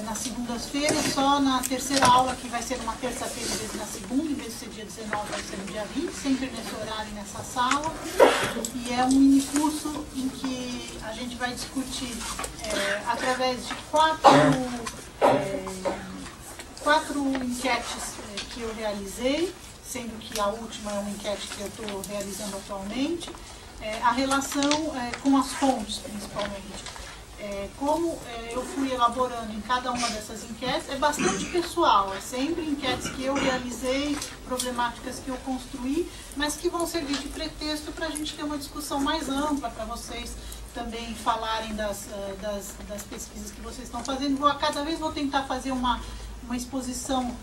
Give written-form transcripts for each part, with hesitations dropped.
nas segundas-feiras, só na terceira aula, que vai ser uma terça-feira em vez de na segunda, em vez de ser dia 19, vai ser no dia 20, sempre nesse horário e nessa sala. E é um mini curso em que a gente vai discutir através de quatro enquetes que eu realizei, sendo que a última é uma enquete que eu estou realizando atualmente, a relação com as fontes, principalmente. Como eu fui elaborando em cada uma dessas enquetes, é bastante pessoal, é sempre enquetes que eu realizei, problemáticas que eu construí, mas que vão servir de pretexto para a gente ter uma discussão mais ampla, para vocês também falarem das pesquisas que vocês estão fazendo. Cada vez vou tentar fazer uma exposição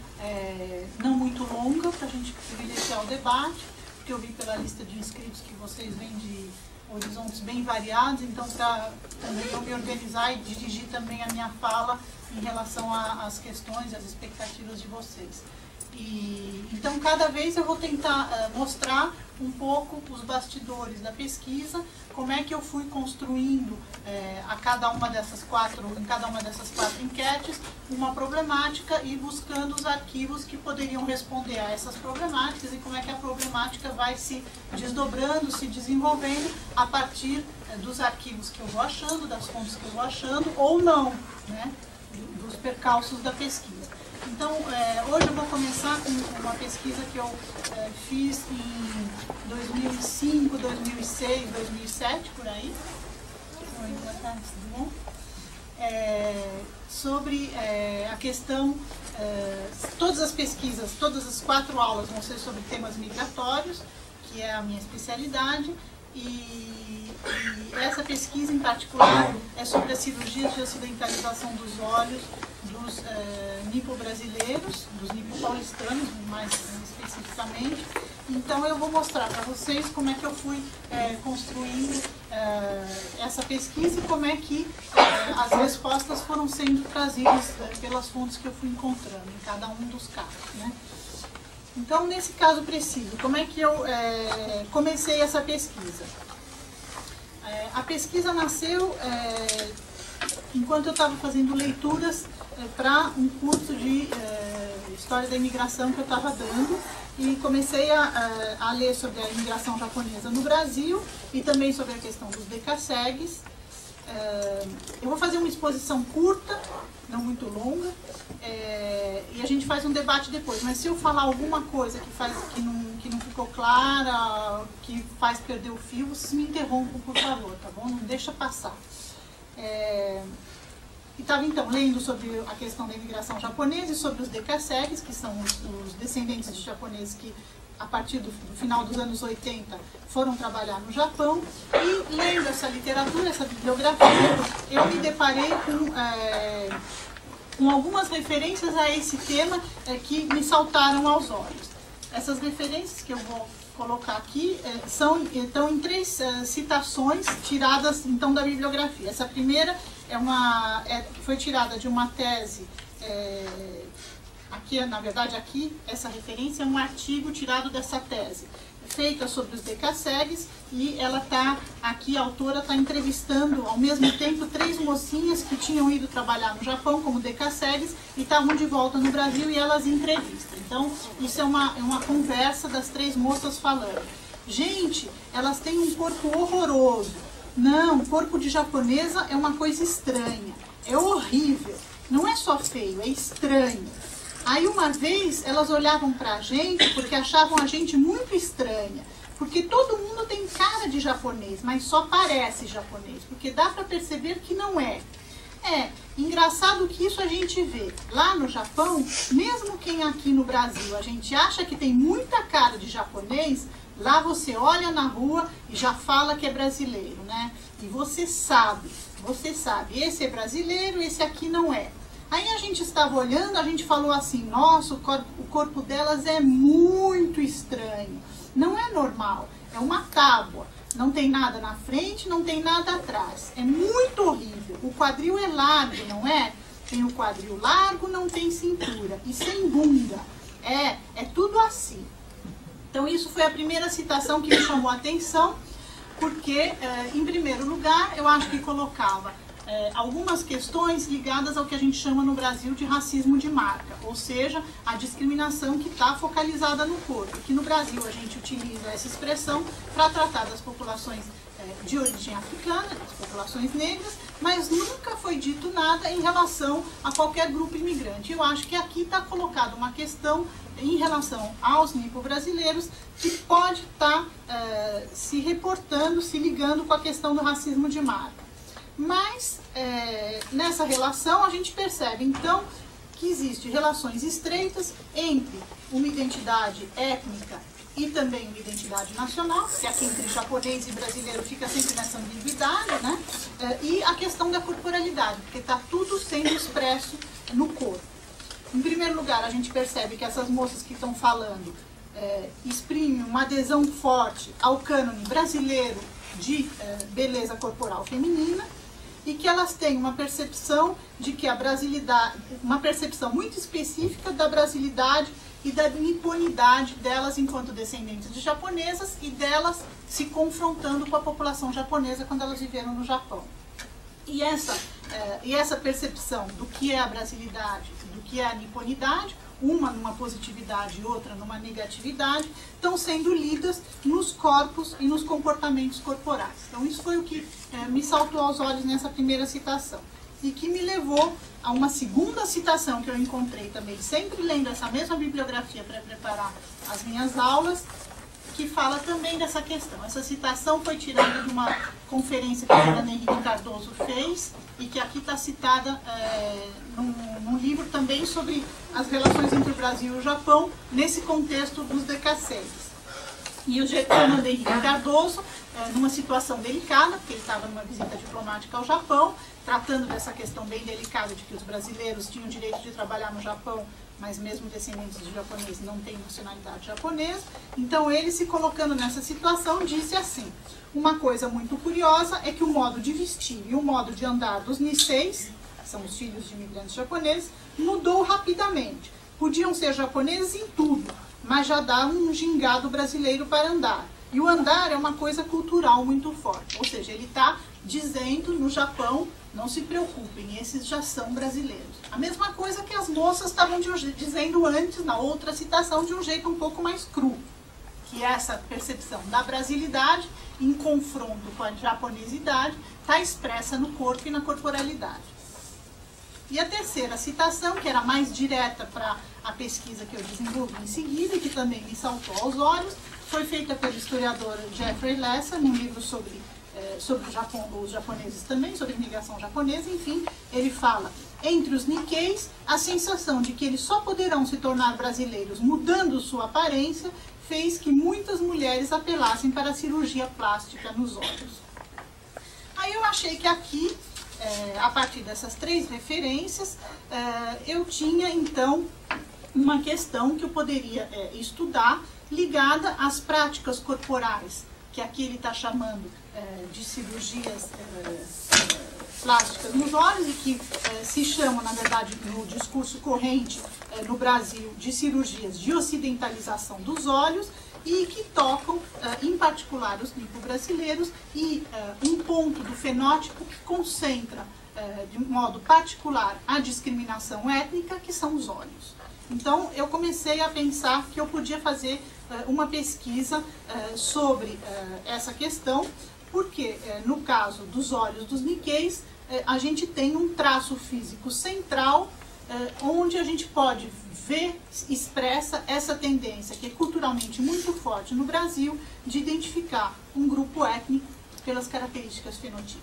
não muito longa, para a gente privilegiar o debate, porque eu vi pela lista de inscritos que vocês vêm de horizontes bem variados, então para também eu me organizar e dirigir também a minha fala em relação às questões, às expectativas de vocês. Então, cada vez eu vou tentar mostrar um pouco os bastidores da pesquisa, como é que eu fui construindo em cada uma dessas quatro enquetes, uma problemática e buscando os arquivos que poderiam responder a essas problemáticas e como é que a problemática vai se desdobrando, se desenvolvendo a partir dos arquivos que eu vou achando, das fontes que eu vou achando ou não, né, dos percalços da pesquisa. Então, hoje eu vou começar com uma pesquisa que eu fiz em 2005, 2006, 2007, por aí. Boa tarde, tudo bom? Sobre a questão, todas as pesquisas, todas as 4 aulas vão ser sobre temas migratórios, que é a minha especialidade, e essa pesquisa em particular é sobre as cirurgias de ocidentalização dos olhos dos nipo-brasileiros, dos nipo-paulistanos, mais especificamente. Então eu vou mostrar para vocês como é que eu fui construindo essa pesquisa e como é que as respostas foram sendo trazidas pelas fontes que eu fui encontrando em cada um dos casos, né? Então, nesse caso preciso, como é que eu comecei essa pesquisa? A pesquisa nasceu enquanto eu estava fazendo leituras para um curso de História da Imigração que eu estava dando, e comecei a ler sobre a imigração japonesa no Brasil e também sobre a questão dos decassegues. Eu vou fazer uma exposição curta, não muito longa, e a gente faz um debate depois, mas se eu falar alguma coisa que não ficou clara, que faz perder o fio, vocês me interrompam, por favor, tá bom? Não deixa passar. E estava então lendo sobre a questão da imigração japonesa e sobre os decassegues, que são os descendentes de japoneses que, a partir do final dos anos 80, foram trabalhar no Japão. E lendo essa literatura, essa bibliografia, eu me deparei com algumas referências a esse tema que me saltaram aos olhos. Essas referências que eu vou colocar aqui estão em 3 citações tiradas então da bibliografia. Essa primeira foi tirada de uma tese, aqui, essa referência é um artigo tirado dessa tese, feita sobre os decassegues, e aqui a autora está entrevistando ao mesmo tempo 3 mocinhas que tinham ido trabalhar no Japão como decassegues e estavam de volta no Brasil, e elas entrevistam. Então, isso é uma conversa das 3 moças falando. Gente, elas têm um corpo horroroso. Não, o corpo de japonesa é uma coisa estranha, é horrível. Não é só feio, é estranho. Aí uma vez elas olhavam pra gente porque achavam a gente muito estranha, porque todo mundo tem cara de japonês, mas só parece japonês, porque dá pra perceber que não é. Engraçado que isso a gente vê lá no Japão, mesmo quem aqui no Brasil a gente acha que tem muita cara de japonês, lá você olha na rua e já fala que é brasileiro, né? E você sabe, esse é brasileiro, esse aqui não é. Aí a gente estava olhando, a gente falou assim, nossa, o corpo delas é muito estranho. Não é normal, é uma tábua. Não tem nada na frente, não tem nada atrás. É muito horrível. O quadril é largo, não é? Tem o quadril largo, não tem cintura. E sem bunda. É tudo assim. Então isso foi a primeira citação que me chamou a atenção, porque, em primeiro lugar, eu acho que colocava algumas questões ligadas ao que a gente chama no Brasil de racismo de marca, ou seja, a discriminação que está focalizada no corpo, que no Brasil a gente utiliza essa expressão para tratar das populações de origem africana, das populações negras, mas nunca foi dito nada em relação a qualquer grupo imigrante. Eu acho que aqui está colocada uma questão em relação aos nipo-brasileiros que pode estar se reportando, se ligando com a questão do racismo de marca. Mas nessa relação a gente percebe então que existem relações estreitas entre uma identidade étnica e também uma identidade nacional, que aqui entre japonês e brasileiro fica sempre nessa ambiguidade, né? E a questão da corporalidade, porque está tudo sendo expresso no corpo. Em primeiro lugar, a gente percebe que essas moças que estão falando exprimem uma adesão forte ao cânone brasileiro de beleza corporal feminina, e que elas têm uma percepção de que a brasilidade, uma percepção muito específica da brasilidade e da niponidade delas enquanto descendentes de japonesas e delas se confrontando com a população japonesa quando elas viveram no Japão. E essa percepção do que é a brasilidade e do que é a niponidade, uma numa positividade e outra numa negatividade, estão sendo lidas nos corpos e nos comportamentos corporais. Então isso foi o que me saltou aos olhos nessa primeira citação. E que me levou a uma segunda citação que eu encontrei também, sempre lendo essa mesma bibliografia para preparar as minhas aulas, que fala também dessa questão. Essa citação foi tirada de uma conferência que a Ana Henrique Cardoso fez e que aqui está citada num livro também sobre as relações entre o Brasil e o Japão, nesse contexto dos decasséis. E o Ana Henrique Cardoso, numa situação delicada, porque ele estava numa visita diplomática ao Japão, tratando dessa questão bem delicada de que os brasileiros tinham o direito de trabalhar no Japão, mas mesmo descendentes de japoneses não têm nacionalidade japonesa. Então ele, se colocando nessa situação, disse assim: uma coisa muito curiosa é que o modo de vestir e o modo de andar dos Niseis, que são os filhos de imigrantes japoneses, mudou rapidamente. Podiam ser japoneses em tudo, mas já dá um gingado brasileiro para andar. E o andar é uma coisa cultural muito forte. Ou seja, ele está dizendo no Japão, não se preocupem, esses já são brasileiros. A mesma coisa que as moças estavam dizendo antes, na outra citação, de um jeito um pouco mais cru. Que essa percepção da brasilidade, em confronto com a japonesidade, está expressa no corpo e na corporalidade. E a terceira citação, que era mais direta para a pesquisa que eu desenvolvi em seguida, e que também me saltou aos olhos, foi feita pelo historiador Jeffrey Lesser, num livro sobre o Japão, os japoneses também, sobre a imigração japonesa. Enfim, ele fala: entre os Nikkeis, a sensação de que eles só poderão se tornar brasileiros mudando sua aparência fez que muitas mulheres apelassem para a cirurgia plástica nos olhos. Aí eu achei que aqui, a partir dessas três referências, eu tinha então uma questão que eu poderia estudar ligada às práticas corporais, que aqui ele está chamando de cirurgias plásticas nos olhos e que se chama, na verdade, no discurso corrente no Brasil, de cirurgias de ocidentalização dos olhos, e que tocam, em particular, os nipo-brasileiros e um ponto do fenótipo que concentra, de modo particular, a discriminação étnica, que são os olhos. Então, eu comecei a pensar que eu podia fazer uma pesquisa sobre essa questão, porque, no caso dos olhos dos Nikkeis, a gente tem um traço físico central, onde a gente pode ver expressa essa tendência, que é culturalmente muito forte no Brasil, de identificar um grupo étnico pelas características fenotípicas.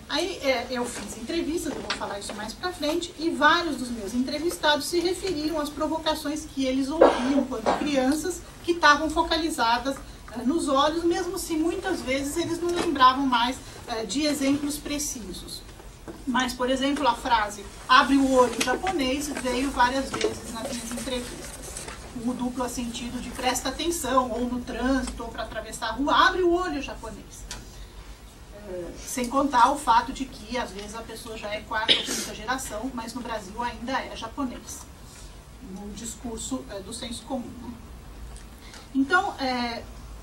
Aí eu fiz entrevistas, eu vou falar isso mais pra frente, e vários dos meus entrevistados se referiam às provocações que eles ouviam quando crianças, que estavam focalizadas nos olhos, mesmo se muitas vezes eles não lembravam mais de exemplos precisos. Mas, por exemplo, a frase "abre o olho japonês" veio várias vezes nas minhas entrevistas. O duplo sentido de presta atenção, ou no trânsito, ou para atravessar a rua, abre o olho japonês. Sem contar o fato de que, às vezes, a pessoa já é quarta ou quinta geração, mas no Brasil ainda é japonês, no discurso do senso comum. Então,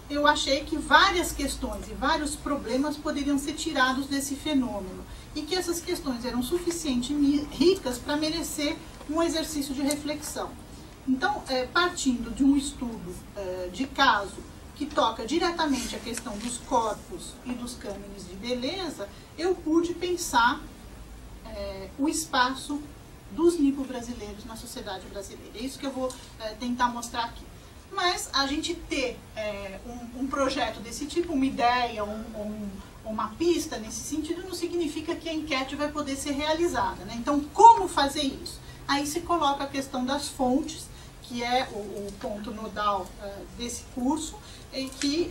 eu achei que várias questões e vários problemas poderiam ser tirados desse fenômeno e que essas questões eram suficientemente ricas para merecer um exercício de reflexão. Então, partindo de um estudo de caso que toca diretamente a questão dos corpos e dos cânones de beleza, eu pude pensar o espaço dos nipo-brasileiros na sociedade brasileira. É isso que eu vou tentar mostrar aqui. Mas a gente ter um projeto desse tipo, uma ideia, uma pista nesse sentido, não significa que a enquete vai poder ser realizada, né? Então, como fazer isso? Aí se coloca a questão das fontes, que é o ponto nodal desse curso, e que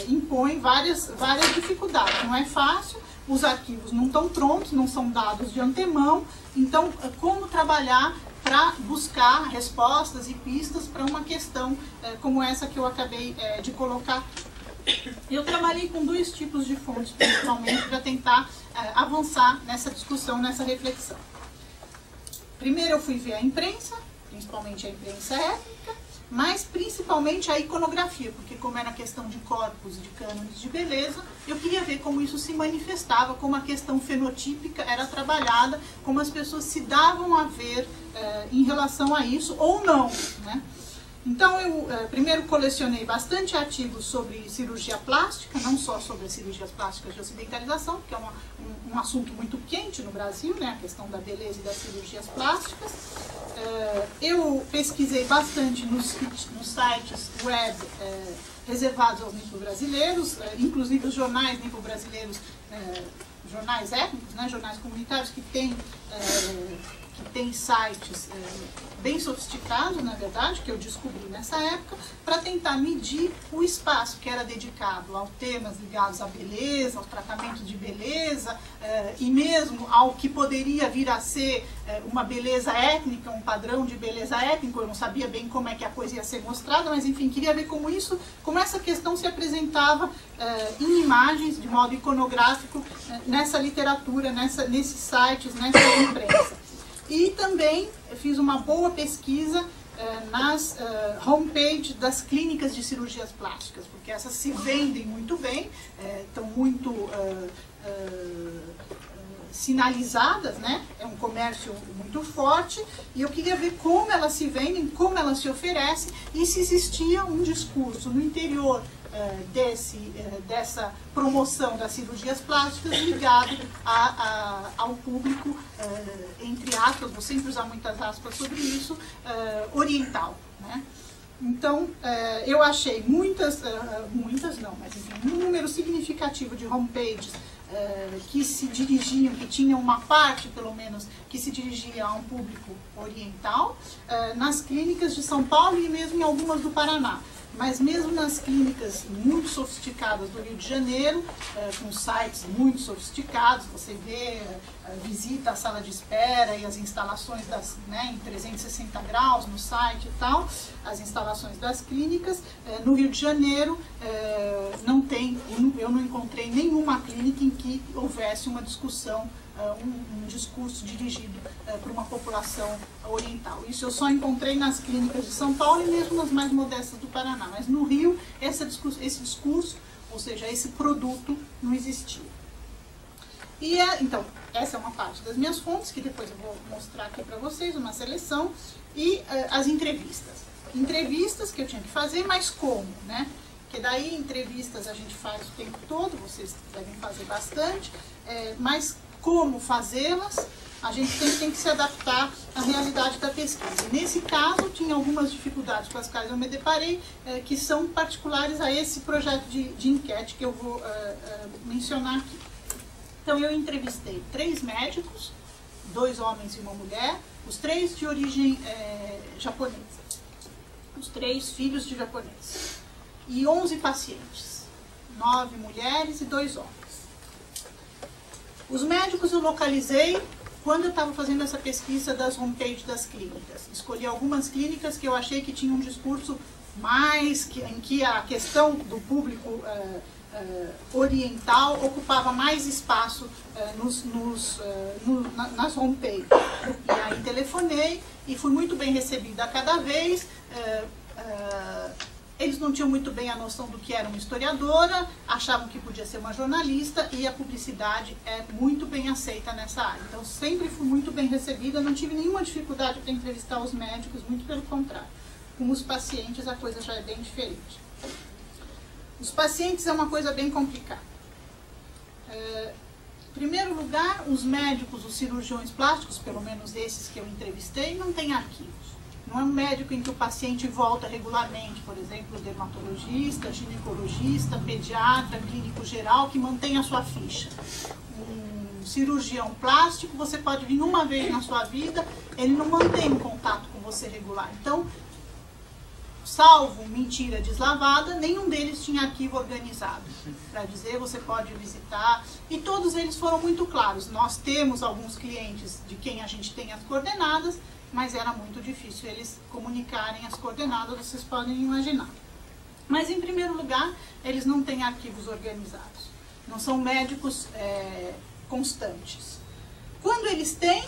impõe várias dificuldades. Não é fácil, os arquivos não estão prontos, não são dados de antemão, então como trabalhar para buscar respostas e pistas para uma questão como essa que eu acabei de colocar aqui. Eu trabalhei com 2 tipos de fontes, principalmente, para tentar avançar nessa discussão, nessa reflexão. Primeiro eu fui ver a imprensa, principalmente a imprensa étnica, mas principalmente a iconografia, porque como era questão de corpos e de cânones de beleza, eu queria ver como isso se manifestava, como a questão fenotípica era trabalhada, como as pessoas se davam a ver em relação a isso, ou não, né? Então eu primeiro colecionei bastante artigos sobre cirurgia plástica, não só sobre as cirurgias plásticas de ocidentalização, que é um assunto muito quente no Brasil, né, a questão da beleza e das cirurgias plásticas. Eu pesquisei bastante nos sites web reservados aos nipo-brasileiros, inclusive os jornais nipo-brasileiros, jornais étnicos, né, jornais comunitários que têm sites bem sofisticados, na verdade, que eu descobri nessa época, para tentar medir o espaço que era dedicado aos temas ligados à beleza, ao tratamento de beleza, e mesmo ao que poderia vir a ser uma beleza étnica, um padrão de beleza étnico. Eu não sabia bem como é que a coisa ia ser mostrada, mas enfim, queria ver como essa questão se apresentava em imagens, de modo iconográfico, nessa literatura, nesses sites, nessa imprensa. E também fiz uma boa pesquisa nas homepages das clínicas de cirurgias plásticas, porque essas se vendem muito bem, estão muito sinalizadas, né? É um comércio muito forte, e eu queria ver como elas se vendem, como elas se oferecem, e se existia um discurso no interior dessa promoção das cirurgias plásticas ligado ao público, entre aspas, vou sempre usar muitas aspas sobre isso, oriental, né? Então, eu achei muitas não, mas enfim, um número significativo de homepages que se dirigiam, que tinham uma parte, pelo menos, que se dirigia a um público oriental, nas clínicas de São Paulo e mesmo em algumas do Paraná. Mas mesmo nas clínicas muito sofisticadas do Rio de Janeiro, com sites muito sofisticados, você visita a sala de espera e as instalações em 360 graus no site e tal, as instalações das clínicas. No Rio de Janeiro, eu não encontrei nenhuma clínica em que houvesse uma discussão, um discurso dirigido para uma população oriental. Isso eu só encontrei nas clínicas de São Paulo e mesmo nas mais modestas do Paraná. Mas no Rio, esse discurso, ou seja, esse produto, não existia. E então, essa é uma parte das minhas fontes, que depois eu vou mostrar aqui para vocês, uma seleção, e as entrevistas. Entrevistas que eu tinha que fazer, mas como, né? Porque daí entrevistas a gente faz o tempo todo, vocês devem fazer bastante, mas como fazê-las, a gente tem que se adaptar à realidade da pesquisa. E nesse caso, tinha algumas dificuldades com as quais eu me deparei, que são particulares a esse projeto de enquete que eu vou mencionar aqui. Então, eu entrevistei 3 médicos, 2 homens e uma mulher, os 3 de origem japonesa, os 3 filhos de japoneses, e 11 pacientes, 9 mulheres e 2 homens. Os médicos eu localizei quando eu estava fazendo essa pesquisa das homepages das clínicas. Escolhi algumas clínicas que eu achei que tinham um discurso em que a questão do público oriental ocupava mais espaço nas homepages. E aí telefonei e fui muito bem recebida a cada vez. Eles não tinham muito bem a noção do que era uma historiadora, achavam que podia ser uma jornalista, e a publicidade é muito bem aceita nessa área. Então, sempre fui muito bem recebida, não tive nenhuma dificuldade para entrevistar os médicos, muito pelo contrário. Com os pacientes, a coisa já é bem diferente. Os pacientes é uma coisa bem complicada. Em primeiro lugar, os médicos, os cirurgiões plásticos, pelo menos esses que eu entrevistei, não têm arquivos. Não é um médico em que o paciente volta regularmente, por exemplo, dermatologista, ginecologista, pediatra, clínico geral, que mantém a sua ficha. Um cirurgião plástico, você pode vir uma vez na sua vida, ele não mantém um contato com você regular. Então, salvo mentira deslavada, nenhum deles tinha arquivo organizado. Para dizer, você pode visitar. E todos eles foram muito claros. Nós temos alguns clientes de quem a gente tem as coordenadas, mas era muito difícil eles comunicarem as coordenadas, vocês podem imaginar. Mas, em primeiro lugar, eles não têm arquivos organizados. Não são médicos constantes. Quando eles têm,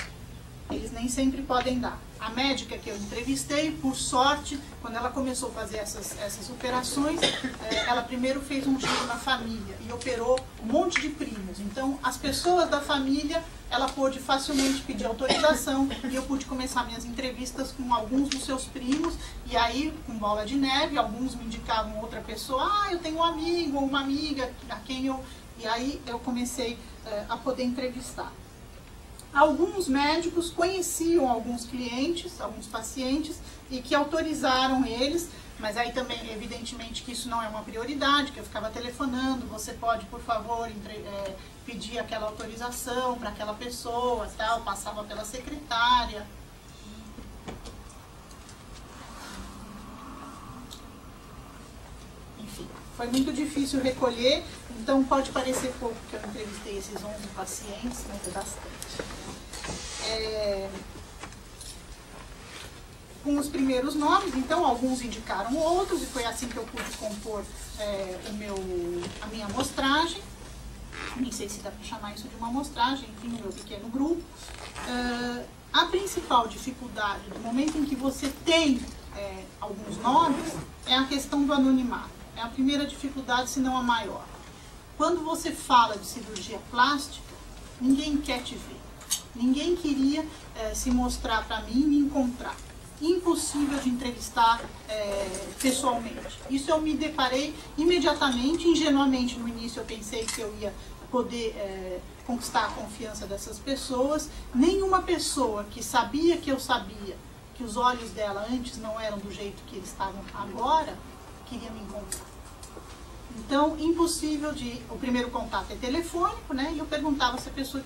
eles nem sempre podem dar. A médica que eu entrevistei, por sorte, quando ela começou a fazer essas operações, ela primeiro fez um giro na família e operou um monte de primos. Então, as pessoas da família, ela pôde facilmente pedir autorização e eu pude começar minhas entrevistas com alguns dos seus primos. E aí, com bola de neve, alguns me indicavam outra pessoa. Eu tenho um amigo ou uma amiga a quem eu... E aí eu comecei a poder entrevistar. Alguns médicos conheciam alguns clientes, alguns pacientes, e que autorizaram eles, mas aí também, evidentemente, que isso não é uma prioridade, que eu ficava telefonando, você pode, por favor, pedir aquela autorização para aquela pessoa, tal, passava pela secretária. Enfim, foi muito difícil recolher, então pode parecer pouco que eu entrevistei esses 11 pacientes, mas é bastante. Com os primeiros nomes, então alguns indicaram outros, e foi assim que eu pude compor a minha amostragem. Nem sei se dá para chamar isso de uma amostragem, enfim, o meu pequeno grupo. A principal dificuldade do momento em que você tem alguns nomes é a questão do anonimato. É a primeira dificuldade, se não a maior. Quando você fala de cirurgia plástica, ninguém quer te ver. Ninguém queria se mostrar para mim e me encontrar. Impossível de entrevistar pessoalmente. Isso eu me deparei imediatamente, ingenuamente no início eu pensei que eu ia poder conquistar a confiança dessas pessoas. Nenhuma pessoa que sabia que eu sabia que os olhos dela antes não eram do jeito que eles estavam agora, queria me encontrar. Então, impossível de... O primeiro contato é telefônico, né? E eu perguntava se a pessoa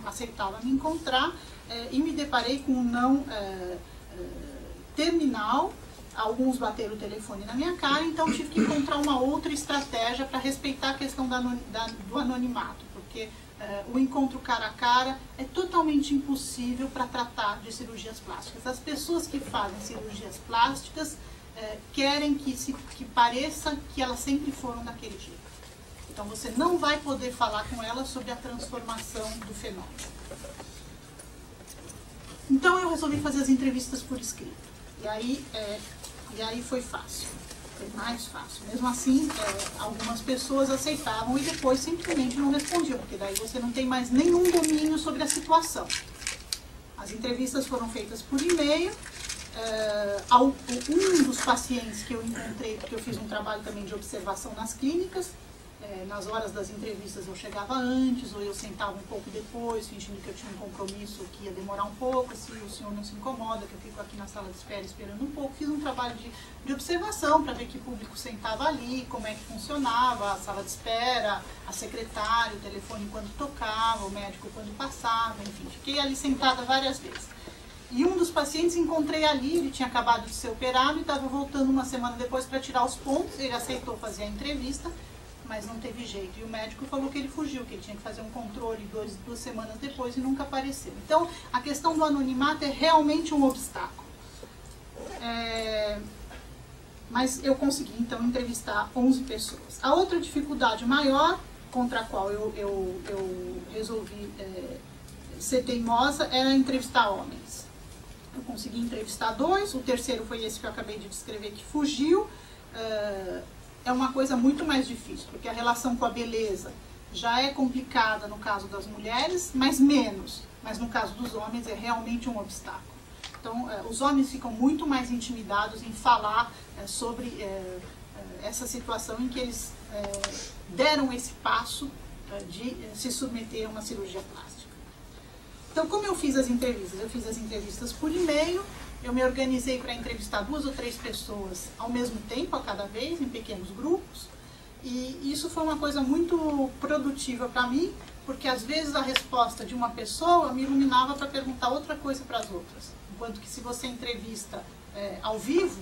aceitava me encontrar, e me deparei com um não terminal. Alguns bateram o telefone na minha cara, então tive que encontrar uma outra estratégia para respeitar a questão do anonimato, porque o encontro cara a cara é totalmente impossível para tratar de cirurgias plásticas. As pessoas que fazem cirurgias plásticas querem que pareça que elas sempre foram daquele jeito. Então você não vai poder falar com elas sobre a transformação do fenômeno. Então eu resolvi fazer as entrevistas por escrito. E aí foi fácil, foi mais fácil. Mesmo assim, algumas pessoas aceitavam e depois simplesmente não respondiam, porque daí você não tem mais nenhum domínio sobre a situação. As entrevistas foram feitas por e-mail. Um dos pacientes que eu encontrei, porque eu fiz um trabalho também de observação nas clínicas, nas horas das entrevistas eu chegava antes, ou eu sentava um pouco depois, fingindo que eu tinha um compromisso que ia demorar um pouco, se o senhor não se incomoda, que eu fico aqui na sala de espera esperando um pouco. Fiz um trabalho de observação para ver que público sentava ali, como é que funcionava a sala de espera, a secretária, o telefone quando tocava, o médico quando passava, enfim, fiquei ali sentada várias vezes. E um dos pacientes encontrei ali, ele tinha acabado de ser operado e estava voltando uma semana depois para tirar os pontos. Ele aceitou fazer a entrevista, mas não teve jeito. E o médico falou que ele fugiu, que ele tinha que fazer um controle duas semanas depois e nunca apareceu. Então, a questão do anonimato é realmente um obstáculo. Mas eu consegui, então, entrevistar 11 pessoas. A outra dificuldade maior, contra a qual eu resolvi ser teimosa, era entrevistar homens. Eu consegui entrevistar 2, o terceiro foi esse que eu acabei de descrever, que fugiu. É uma coisa muito mais difícil, porque a relação com a beleza já é complicada no caso das mulheres, mas menos. Mas no caso dos homens é realmente um obstáculo. Então, os homens ficam muito mais intimidados em falar sobre essa situação em que eles deram esse passo de se submeter a uma cirurgia plástica. Então, como eu fiz as entrevistas? Eu fiz as entrevistas por e-mail, eu me organizei para entrevistar 2 ou 3 pessoas ao mesmo tempo, a cada vez, em pequenos grupos, e isso foi uma coisa muito produtiva para mim, porque às vezes a resposta de uma pessoa me iluminava para perguntar outra coisa para as outras. Enquanto que se você entrevista ao vivo,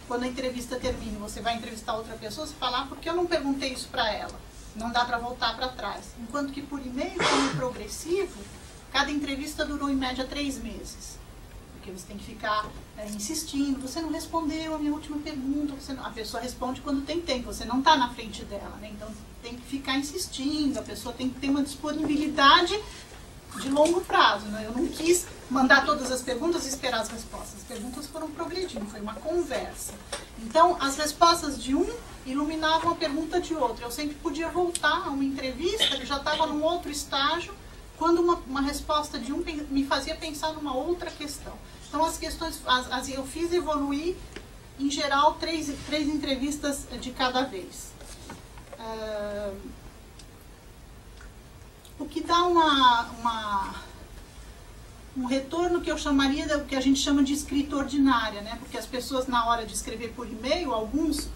quando a entrevista termina e você vai entrevistar outra pessoa, você fala, por que eu não perguntei isso para ela? Não dá para voltar para trás. Enquanto que por e-mail, como é progressivo, cada entrevista durou em média 3 meses. Porque você tem que ficar insistindo, você não respondeu a minha última pergunta, a pessoa responde quando tem tempo, você não está na frente dela, né? Então tem que ficar insistindo, a pessoa tem que ter uma disponibilidade de longo prazo, né? Eu não quis mandar todas as perguntas e esperar as respostas. As perguntas foram progredindo, foi uma conversa. Então, as respostas de um iluminavam a pergunta de outro. Eu sempre podia voltar a uma entrevista que já estava num outro estágio, quando uma resposta de um me fazia pensar numa outra questão. Então, as questões, eu fiz evoluir, em geral, 3 entrevistas de cada vez. O que dá um retorno que eu chamaria, que a gente chama de escrita ordinária, né? Porque as pessoas, na hora de escrever por e-mail, alguns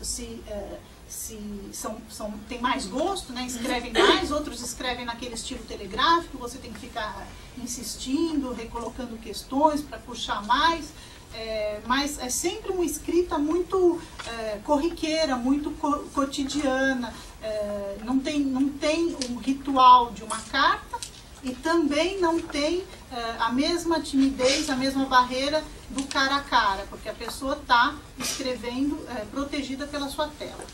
têm mais gosto, né? Escrevem mais, outros escrevem naquele estilo telegráfico, você tem que ficar insistindo, recolocando questões para puxar mais, mas é sempre uma escrita muito corriqueira, muito cotidiana, não tem um ritual de uma carta e também não tem a mesma timidez, a mesma barreira do cara a cara, porque a pessoa está escrevendo protegida pela sua tela.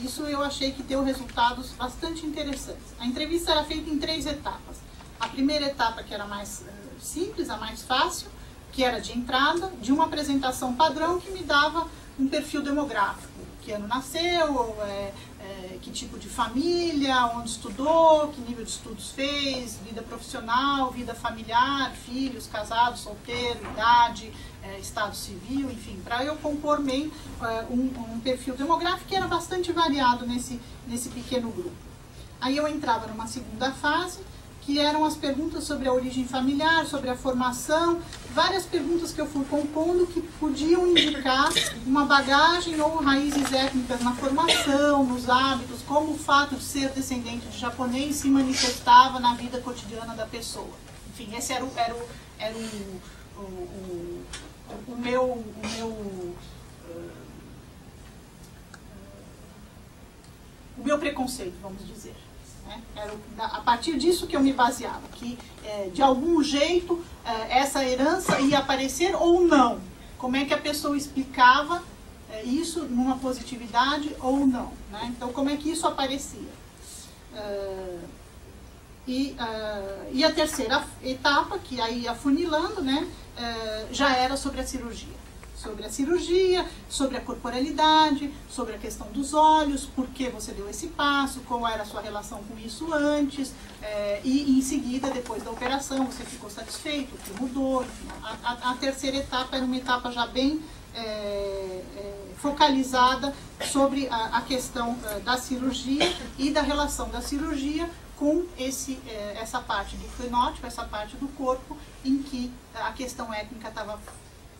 Isso eu achei que deu resultados bastante interessantes. A entrevista era feita em 3 etapas. A primeira etapa, que era mais simples, a mais fácil, que era de entrada, de uma apresentação padrão que me dava um perfil demográfico. Que ano nasceu, que tipo de família, onde estudou, que nível de estudos fez, vida profissional, vida familiar, filhos, casados, solteiro, idade, estado civil, enfim, para eu compor bem um perfil demográfico que era bastante variado nesse pequeno grupo. Aí eu entrava numa segunda fase, que eram as perguntas sobre a origem familiar, sobre a formação, várias perguntas que eu fui compondo que podiam indicar uma bagagem ou raízes étnicas na formação, nos hábitos, como o fato de ser descendente de japonês se manifestava na vida cotidiana da pessoa. Enfim, esse era o meu preconceito, vamos dizer. Era a partir disso que eu me baseava, que de algum jeito essa herança ia aparecer ou não. Como é que a pessoa explicava isso numa positividade ou não, né? Então, como é que isso aparecia? E a terceira etapa, que aí ia afunilando, né, já era sobre a cirurgia. Sobre a cirurgia, sobre a corporalidade, sobre a questão dos olhos, por que você deu esse passo, qual era a sua relação com isso antes, e em seguida, depois da operação, você ficou satisfeito, o que mudou. A terceira etapa era uma etapa já bem focalizada sobre a questão da cirurgia e da relação da cirurgia com essa parte do fenótipo, essa parte do corpo, em que a questão étnica estava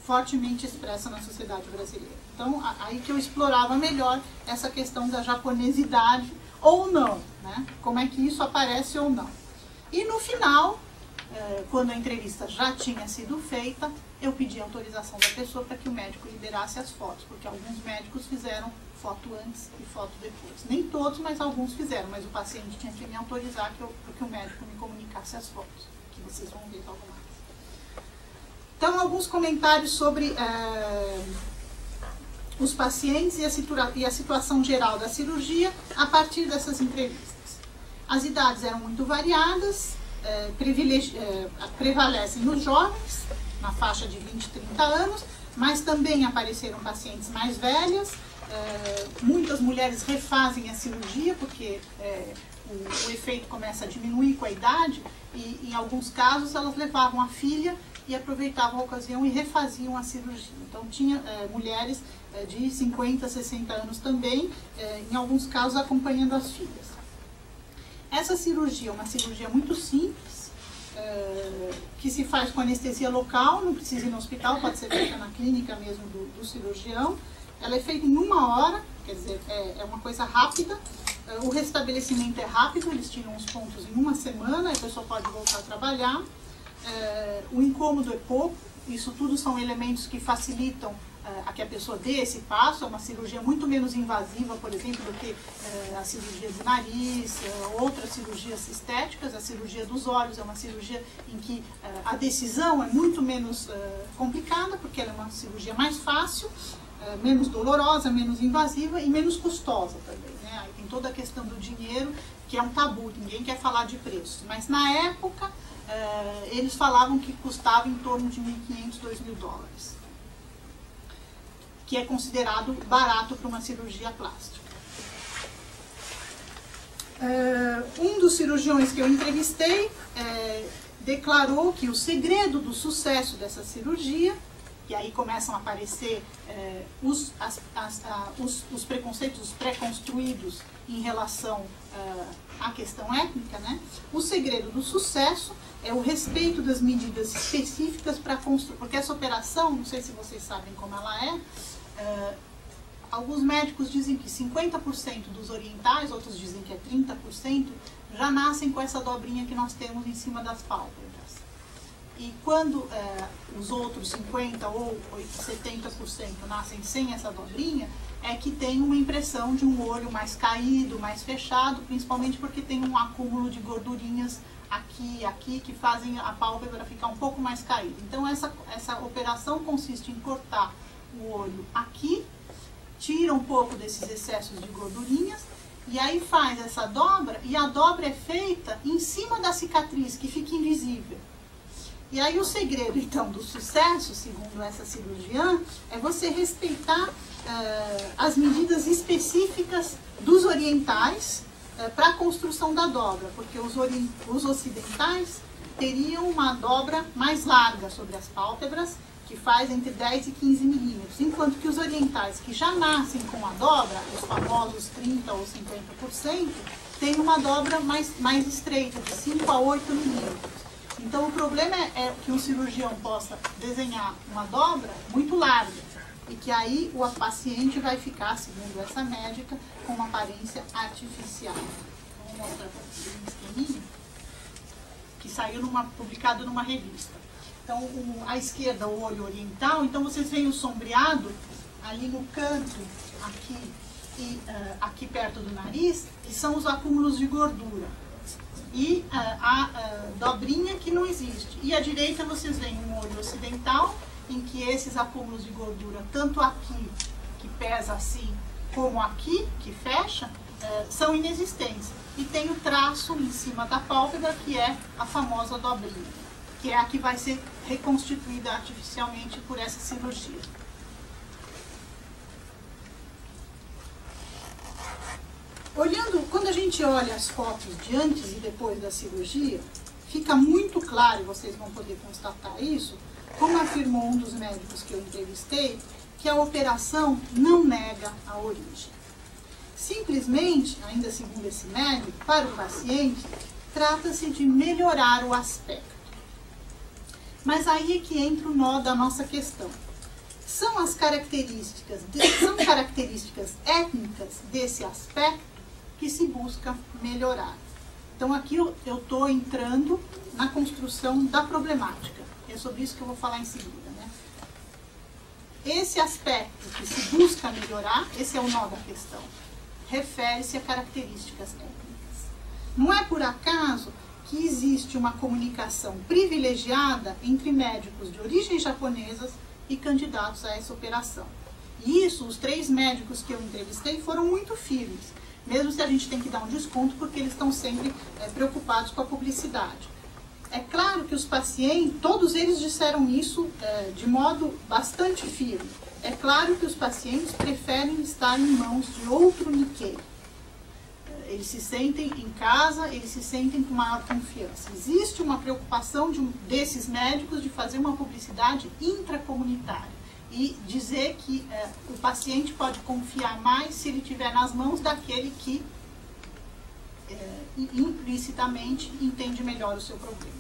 fortemente expressa na sociedade brasileira. Então, aí que eu explorava melhor essa questão da japonesidade ou não, né? Como é que isso aparece ou não. E no final, quando a entrevista já tinha sido feita, eu pedi autorização da pessoa para que o médico liberasse as fotos, porque alguns médicos fizeram foto antes e foto depois. Nem todos, mas alguns fizeram, mas o paciente tinha que me autorizar para que o médico me comunicasse as fotos, que vocês vão ver logo mais. Então, alguns comentários sobre os pacientes e a situação geral da cirurgia a partir dessas entrevistas. As idades eram muito variadas, prevalecem os jovens, na faixa de 20, 30 anos, mas também apareceram pacientes mais velhas. Muitas mulheres refazem a cirurgia porque o efeito começa a diminuir com a idade e, em alguns casos, elas levavam a filha e aproveitavam a ocasião e refaziam a cirurgia. Então, tinha mulheres de 50, 60 anos também, em alguns casos, acompanhando as filhas. Essa cirurgia é uma cirurgia muito simples, que se faz com anestesia local, não precisa ir no hospital, pode ser feita na clínica mesmo do cirurgião. Ela é feita em 1 hora, quer dizer, é uma coisa rápida. O restabelecimento é rápido, eles tiram os pontos em 1 semana, a pessoa pode voltar a trabalhar. O incômodo é pouco, isso tudo são elementos que facilitam a que a pessoa dê esse passo. É uma cirurgia muito menos invasiva, por exemplo, do que a cirurgia de nariz, outras cirurgias estéticas. A cirurgia dos olhos é uma cirurgia em que a decisão é muito menos complicada, porque ela é uma cirurgia mais fácil, menos dolorosa, menos invasiva e menos custosa também, né? Aí tem toda a questão do dinheiro, que é um tabu, ninguém quer falar de preços. Mas na época, eles falavam que custava em torno de 1.500, 2.000 dólares, que é considerado barato para uma cirurgia plástica. Um dos cirurgiões que eu entrevistei declarou que o segredo do sucesso dessa cirurgia, e aí começam a aparecer os preconceitos pré-construídos em relação à questão étnica, né? O segredo do sucesso é o respeito das medidas específicas para construir, porque essa operação, não sei se vocês sabem como ela é, alguns médicos dizem que 50% dos orientais, outros dizem que é 30%, já nascem com essa dobrinha que nós temos em cima das pálpebras. E quando os outros 50% ou 70% nascem sem essa dobrinha, é que tem uma impressão de um olho mais caído, mais fechado, principalmente porque tem um acúmulo de gordurinhas aqui e aqui que fazem a pálpebra ficar um pouco mais caída. Então essa operação consiste em cortar o olho aqui, tira um pouco desses excessos de gordurinhas e aí faz essa dobra, e a dobra é feita em cima da cicatriz, que fica invisível. E aí o segredo, então, do sucesso, segundo essa cirurgiã, é você respeitar as medidas específicas dos orientais para a construção da dobra, porque os ocidentais teriam uma dobra mais larga sobre as pálpebras, que faz entre 10 e 15 milímetros, enquanto que os orientais, que já nascem com a dobra, os famosos 30 ou 50%, têm uma dobra mais estreita, de 5 a 8 milímetros. Então, o problema é que um cirurgião possa desenhar uma dobra muito larga e que aí o paciente vai ficar, segundo essa médica, com uma aparência artificial. Vou mostrar para vocês um esqueminha que saiu publicado numa revista. Então, à esquerda, o olho oriental. Então, vocês veem o sombreado ali no canto, aqui e aqui perto do nariz, que são os acúmulos de gordura. E a dobrinha que não existe. E à direita vocês veem um olho ocidental, em que esses acúmulos de gordura, tanto aqui, que pesa assim, como aqui, que fecha, são inexistentes. E tem o traço em cima da pálpebra, que é a famosa dobrinha, que é a que vai ser reconstituída artificialmente por essa cirurgia. Quando a gente olha as fotos de antes e depois da cirurgia, fica muito claro, e vocês vão poder constatar isso, como afirmou um dos médicos que eu entrevistei, que a operação não nega a origem. Simplesmente, ainda segundo esse médico, para o paciente, trata-se de melhorar o aspecto. Mas aí é que entra o nó da nossa questão. São características étnicas desse aspecto que se busca melhorar. Então aqui eu estou entrando na construção da problemática. É sobre isso que eu vou falar em seguida, né? Esse aspecto que se busca melhorar, esse é o nó da questão, refere-se a características étnicas. Não é por acaso que existe uma comunicação privilegiada entre médicos de origem japonesas e candidatos a essa operação. E isso, os 3 médicos que eu entrevistei foram muito firmes, mesmo se a gente tem que dar um desconto, porque eles estão sempre preocupados com a publicidade. É claro que os pacientes, todos eles disseram isso de modo bastante firme. É claro que os pacientes preferem estar em mãos de outro Nikkei. Eles se sentem em casa, eles se sentem com maior confiança. Existe uma preocupação desses médicos de fazer uma publicidade intracomunitária e dizer que o paciente pode confiar mais se ele estiver nas mãos daquele que implicitamente entende melhor o seu problema.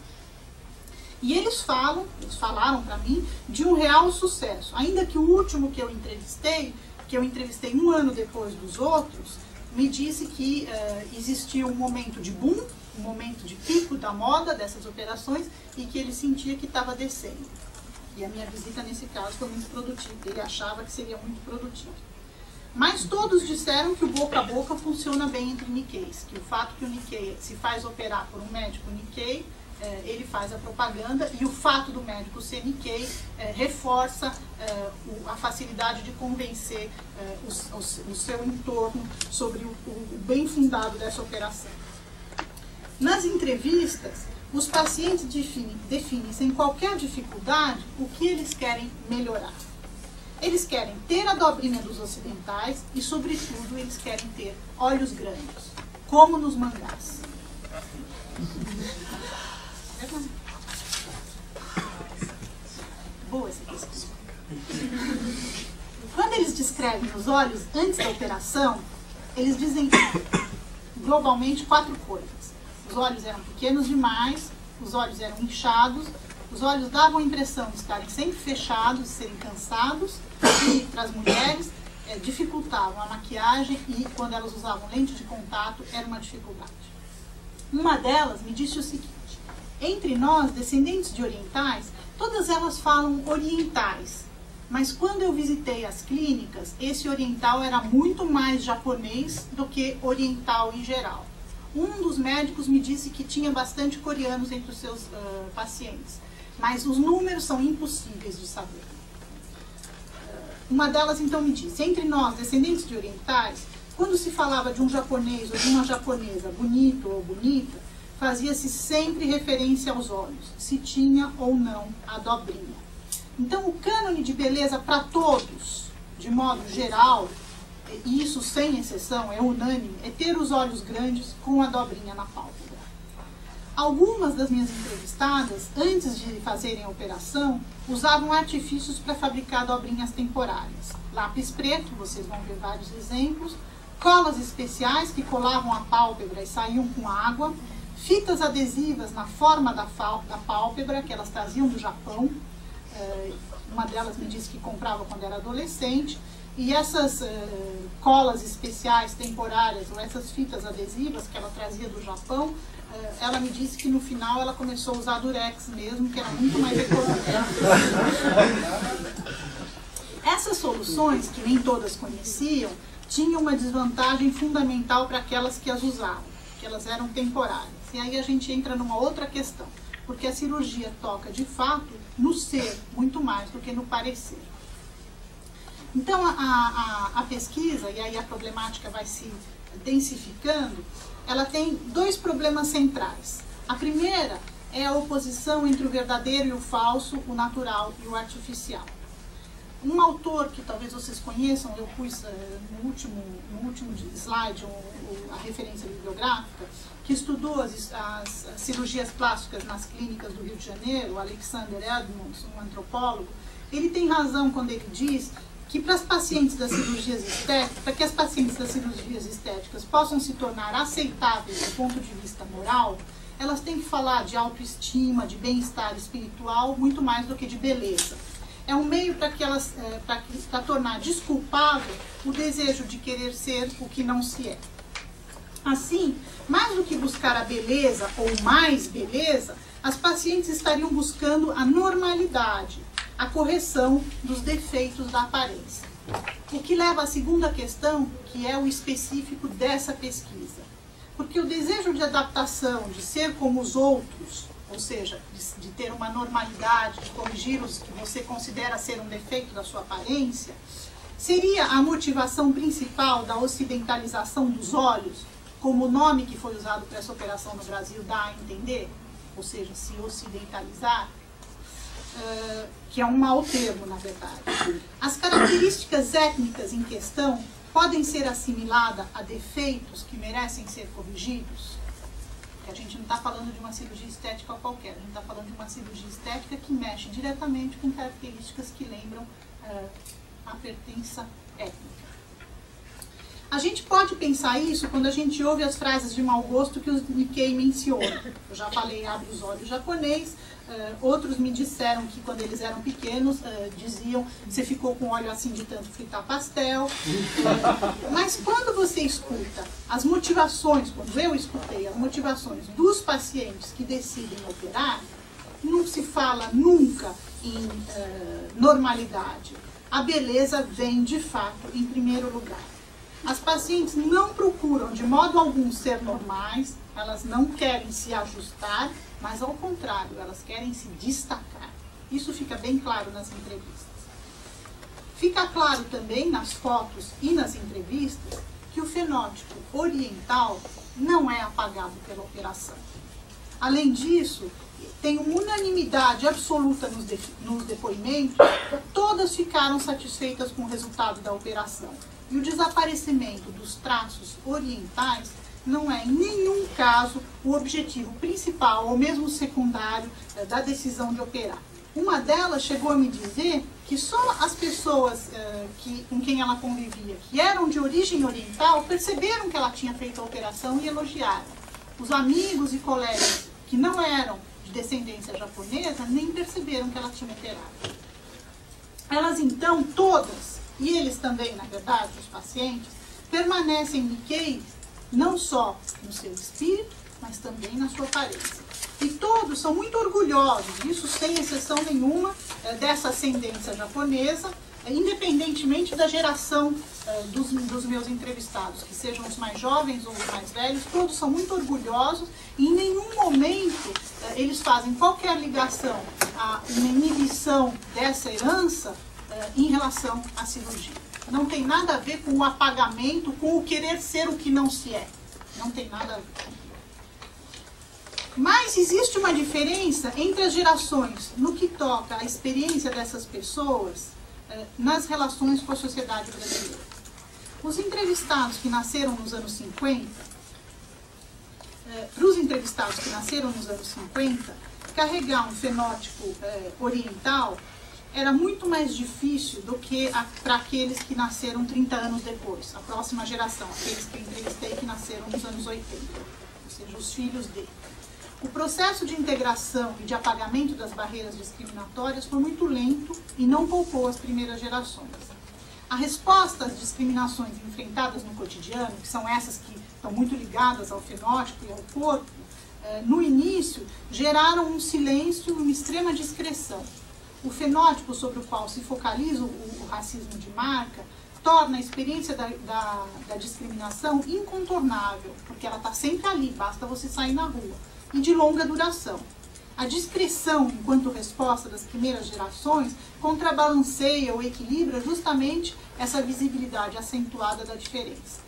E eles falaram para mim de um real sucesso. Ainda que o último que eu entrevistei 1 ano depois dos outros, me disse que existia um momento de boom, um momento de pico da moda dessas operações e que ele sentia que estava descendo. E a minha visita nesse caso foi muito produtiva, ele achava que seria muito produtiva. Mas todos disseram que o boca a boca funciona bem entre Nikkeis, que o fato que o Nikkei se faz operar por um médico Nikkei, ele faz a propaganda, e o fato do médico ser Nikkei reforça a facilidade de convencer o seu entorno sobre o bem fundado dessa operação. Nas entrevistas, os pacientes definem sem qualquer dificuldade o que eles querem melhorar. Eles querem ter a dobrinha dos ocidentais e, sobretudo, eles querem ter olhos grandes, como nos mangás. Boa essa pesquisa. Quando eles descrevem os olhos antes da operação, eles dizem globalmente 4 coisas. Os olhos eram pequenos demais, os olhos eram inchados, os olhos davam a impressão de estarem sempre fechados, de serem cansados, e para as mulheres dificultavam a maquiagem e quando elas usavam lente de contato era uma dificuldade. Uma delas me disse o seguinte: entre nós, descendentes de orientais, todas elas falam orientais, mas quando eu visitei as clínicas, esse oriental era muito mais japonês do que oriental em geral. Um dos médicos me disse que tinha bastante coreanos entre os seus pacientes, mas os números são impossíveis de saber. Uma delas então me disse: entre nós, descendentes de orientais, quando se falava de um japonês ou de uma japonesa bonito ou bonita, fazia-se sempre referência aos olhos, se tinha ou não a dobrinha. Então o cânone de beleza para todos, de modo geral, e isso sem exceção, é unânime, é ter os olhos grandes com a dobrinha na pálpebra. Algumas das minhas entrevistadas, antes de fazerem a operação, usavam artifícios para fabricar dobrinhas temporárias. Lápis preto, vocês vão ver vários exemplos, colas especiais que colavam a pálpebra e saíam com água, fitas adesivas na forma da pálpebra, que elas traziam do Japão. Uma delas me disse que comprava quando era adolescente. E essas colas especiais temporárias, ou essas fitas adesivas que ela trazia do Japão, ela me disse que no final ela começou a usar durex mesmo, que era muito mais econômico. Essas soluções, que nem todas conheciam, tinham uma desvantagem fundamental para aquelas que as usavam, que elas eram temporárias. E aí a gente entra numa outra questão, porque a cirurgia toca de fato no ser, muito mais do que no parecer. Então a pesquisa, e aí a problemática vai se densificando, ela tem 2 problemas centrais. A primeira é a oposição entre o verdadeiro e o falso, o natural e o artificial. Um autor que talvez vocês conheçam, eu pus no último slide a referência bibliográfica, que estudou as cirurgias plásticas nas clínicas do Rio de Janeiro, o Alexander Edmonds, um antropólogo. Ele tem razão quando ele diz que para as pacientes das cirurgias estéticas, para que as pacientes das cirurgias estéticas possam se tornar aceitáveis do ponto de vista moral, elas têm que falar de autoestima, de bem-estar espiritual, muito mais do que de beleza. É um meio para tornar desculpável o desejo de querer ser o que não se é. Assim, mais do que buscar a beleza ou mais beleza, as pacientes estariam buscando a normalidade, a correção dos defeitos da aparência. O que leva à segunda questão, que é o específico dessa pesquisa. Porque o desejo de adaptação, de ser como os outros, ou seja, de ter uma normalidade, de corrigir os que você considera ser um defeito da sua aparência, seria a motivação principal da ocidentalização dos olhos, como o nome que foi usado para essa operação no Brasil dá a entender? ou seja, se ocidentalizar, que é um mau termo, na verdade. As características étnicas em questão podem ser assimiladas a defeitos que merecem ser corrigidos? Porque a gente não está falando de uma cirurgia estética qualquer, a gente está falando de uma cirurgia estética que mexe diretamente com características que lembram a pertença étnica. A gente pode pensar isso quando a gente ouve as frases de mau gosto que o Nikkei menciona. Eu já falei, abre os olhos japonês. Outros me disseram que quando eles eram pequenos, diziam, você ficou com olho assim de tanto fritar pastel. Mas quando você escuta as motivações, quando eu escutei as motivações dos pacientes que decidem operar, não se fala nunca em normalidade. A beleza vem, de fato, em primeiro lugar. As pacientes não procuram de modo algum ser normais, elas não querem se ajustar, mas ao contrário, elas querem se destacar. Isso fica bem claro nas entrevistas. Fica claro também nas fotos e nas entrevistas que o fenótipo oriental não é apagado pela operação. Além disso, tem uma unanimidade absoluta nos depoimentos, todas ficaram satisfeitas com o resultado da operação. E o desaparecimento dos traços orientais não é, em nenhum caso, o objetivo principal ou mesmo secundário da decisão de operar. Uma delas chegou a me dizer que só as pessoas com quem ela convivia, que eram de origem oriental, perceberam que ela tinha feito a operação e elogiaram. Os amigos e colegas que não eram de descendência japonesa nem perceberam que ela tinha operado. Elas então, todas, e eles também, na verdade, os pacientes, permanecem Nikkei não só no seu espírito, mas também na sua aparência. E todos são muito orgulhosos, isso sem exceção nenhuma, dessa ascendência japonesa, independentemente da geração dos meus entrevistados, que sejam os mais jovens ou os mais velhos, todos são muito orgulhosos e em nenhum momento eles fazem qualquer ligação a uma inibição dessa herança em relação à cirurgia. Não tem nada a ver com o apagamento, com o querer ser o que não se é. Não tem nada a ver. Mas existe uma diferença entre as gerações no que toca à experiência dessas pessoas nas relações com a sociedade brasileira. Os entrevistados que nasceram nos anos 50, para os entrevistados que nasceram nos anos 50, carregar um fenótipo oriental era muito mais difícil do que para aqueles que nasceram 30 anos depois, a próxima geração, aqueles que eu entrevistei que nasceram nos anos 80, ou seja, os filhos dele. O processo de integração e de apagamento das barreiras discriminatórias foi muito lento e não poupou as primeiras gerações. A resposta às discriminações enfrentadas no cotidiano, que são essas que estão muito ligadas ao fenótipo e ao corpo, no início geraram um silêncio e uma extrema discreção. O fenótipo sobre o qual se focaliza o racismo de marca torna a experiência da discriminação incontornável, porque ela está sempre ali, basta você sair na rua, e de longa duração. A discrição, enquanto resposta das primeiras gerações, contrabalanceia ou equilibra justamente essa visibilidade acentuada da diferença.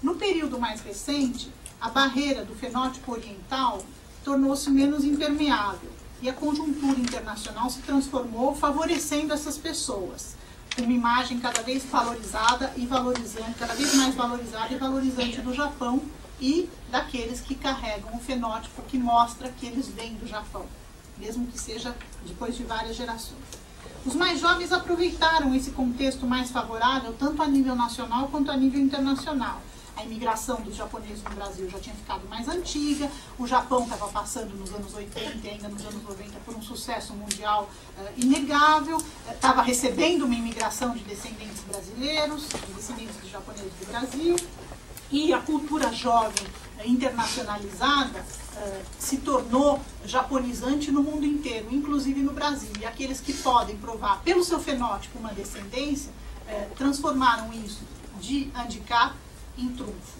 No período mais recente, a barreira do fenótipo oriental tornou-se menos impermeável, e a conjuntura internacional se transformou favorecendo essas pessoas, com uma imagem cada vez valorizada e valorizante, cada vez mais valorizada e valorizante do Japão e daqueles que carregam o fenótipo que mostra que eles vêm do Japão, mesmo que seja depois de várias gerações. Os mais jovens aproveitaram esse contexto mais favorável, tanto a nível nacional quanto a nível internacional. A imigração dos japoneses no Brasil já tinha ficado mais antiga, o Japão estava passando nos anos 80 e ainda nos anos 90 por um sucesso mundial inegável, estava recebendo uma imigração de descendentes brasileiros, de descendentes de japoneses do Brasil, e a cultura jovem internacionalizada se tornou japonizante no mundo inteiro, inclusive no Brasil. E aqueles que podem provar pelo seu fenótipo uma descendência, transformaram isso de handicap em trunfo.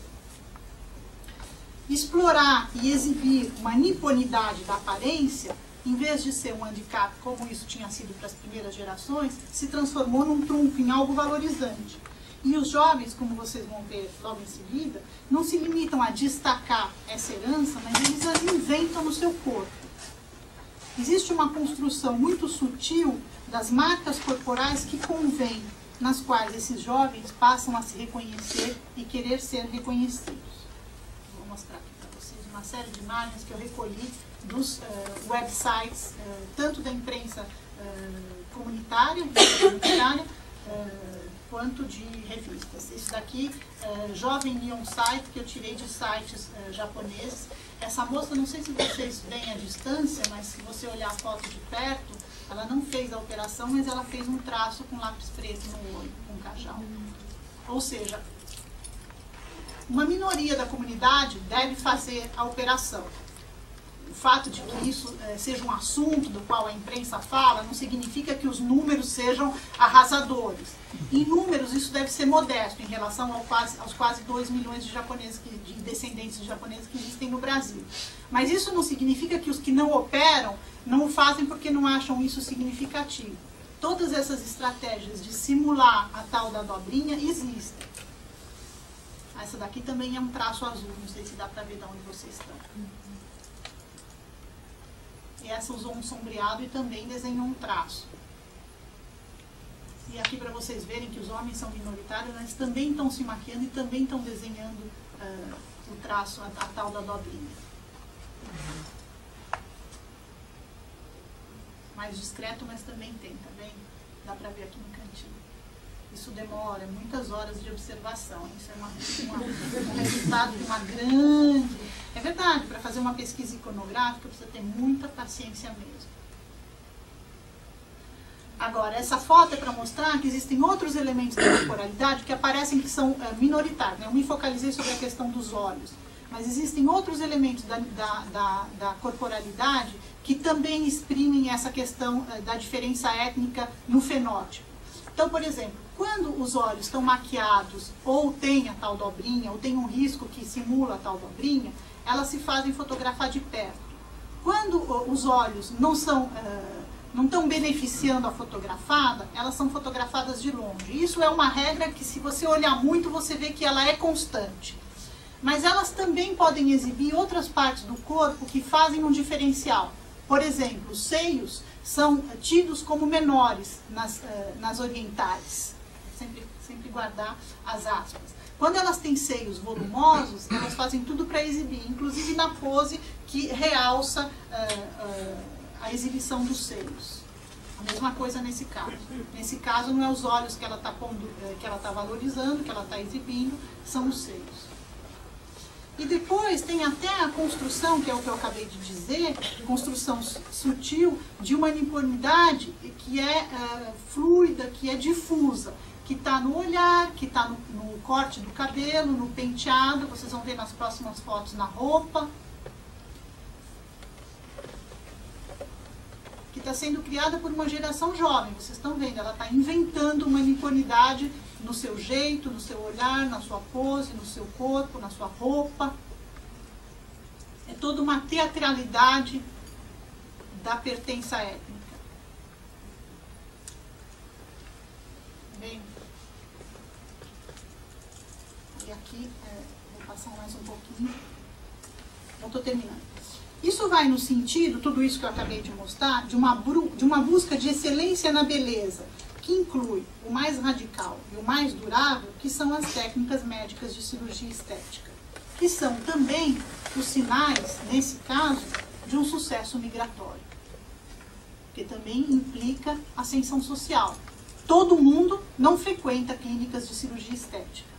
Explorar e exibir uma niponidade da aparência, em vez de ser um handicap, como isso tinha sido para as primeiras gerações, se transformou num trunfo, em algo valorizante. E os jovens, como vocês vão ver logo em seguida, não se limitam a destacar essa herança, mas eles as inventam no seu corpo. existe uma construção muito sutil das marcas corporais que convém, nas quais esses jovens passam a se reconhecer e querer ser reconhecidos. Vou mostrar aqui para vocês uma série de imagens que eu recolhi dos websites, tanto da imprensa comunitária, quanto de revistas. Esse daqui, Jovem Neon Site, que eu tirei de sites japoneses. Essa moça, não sei se vocês veem à distância, mas se você olhar a foto de perto, ela não fez a operação, mas ela fez um traço com lápis preto no olho, com cajal. Ou seja, uma minoria da comunidade deve fazer a operação. O fato de que isso seja um assunto do qual a imprensa fala não significa que os números sejam arrasadores. Em números, isso deve ser modesto em relação aos quase 2 milhões de japoneses, de descendentes de japoneses que existem no Brasil. Mas isso não significa que os que não operam não o fazem porque não acham isso significativo. Todas essas estratégias de simular a tal da dobrinha existem. Essa daqui também é um traço azul, não sei se dá para ver de onde vocês estão. E essa usou um sombreado e também desenhou um traço. E aqui para vocês verem que os homens são minoritários, mas também estão se maquiando e também estão desenhando o traço, a tal da dobrinha. Mais discreto, mas também tem, tá vendo? Dá para ver aqui no cantinho. Isso demora muitas horas de observação. Isso é um resultado de uma grande... É verdade, para fazer uma pesquisa iconográfica precisa ter muita paciência mesmo. Agora, essa foto é para mostrar que existem outros elementos da corporalidade que aparecem que são minoritários. Eu me focalizei sobre a questão dos olhos. Mas existem outros elementos da corporalidade que também exprimem essa questão da diferença étnica no fenótipo. Então, por exemplo, quando os olhos estão maquiados ou tem a tal dobrinha, ou tem um risco que simula a tal dobrinha, elas se fazem fotografar de perto. Quando os olhos não estão beneficiando a fotografada, elas são fotografadas de longe. Isso é uma regra que, se você olhar muito, você vê que ela é constante. Mas elas também podem exibir outras partes do corpo que fazem um diferencial. Por exemplo, os seios são tidos como menores nas orientais. Sempre guardar as aspas. Quando elas têm seios volumosos, elas fazem tudo para exibir, inclusive na pose que realça a exibição dos seios. A mesma coisa nesse caso. Nesse caso, não é os olhos que ela está valorizando, que ela está exibindo, são os seios. E depois tem até a construção, que é o que eu acabei de dizer, construção sutil de uma uniformidade que é fluida, que é difusa, que está no olhar, que está no corte do cabelo, no penteado, vocês vão ver nas próximas fotos, na roupa, que está sendo criada por uma geração jovem. Vocês estão vendo, ela está inventando uma uniformidade no seu jeito, no seu olhar, na sua pose, no seu corpo, na sua roupa. É toda uma teatralidade da pertença étnica. Bem, e aqui, vou passar mais um pouquinho. Eu estou terminando. Isso vai no sentido, tudo isso que eu acabei de mostrar, de uma busca de excelência na beleza, que inclui o mais radical e o mais durável, que são as técnicas médicas de cirurgia estética, que são também os sinais, nesse caso, de um sucesso migratório, que também implica ascensão social. Todo mundo não frequenta clínicas de cirurgia estética.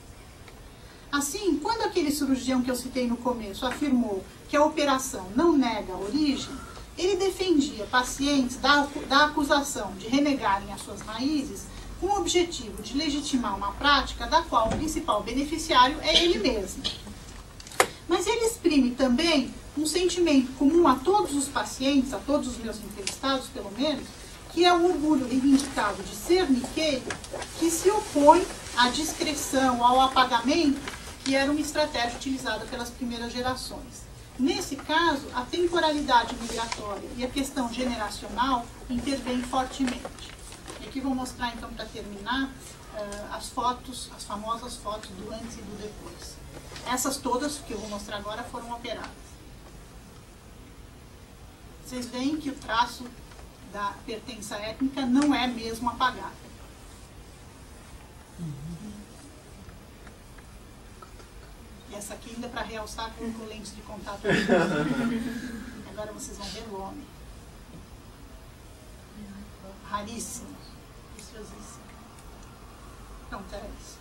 Assim, quando aquele cirurgião que eu citei no começo afirmou que a operação não nega a origem, ele defendia pacientes da acusação de renegarem as suas raízes com o objetivo de legitimar uma prática da qual o principal beneficiário é ele mesmo. Mas ele exprime também um sentimento comum a todos os pacientes, a todos os meus entrevistados, pelo menos, que é o orgulho reivindicado de ser niqueiro, que se opõe à discreção, ao apagamento, que era uma estratégia utilizada pelas primeiras gerações. Nesse caso, a temporalidade migratória e a questão generacional intervêm fortemente. E aqui vou mostrar, então, para terminar, as fotos, as famosas fotos do antes e do depois. Essas todas que eu vou mostrar agora foram operadas. vocês veem que o traço da pertença étnica não é mesmo apagado. E essa aqui ainda para realçar com lentes de contato. Agora vocês vão ver o homem. Raríssimo. Preciosíssimo. Pronto, era isso.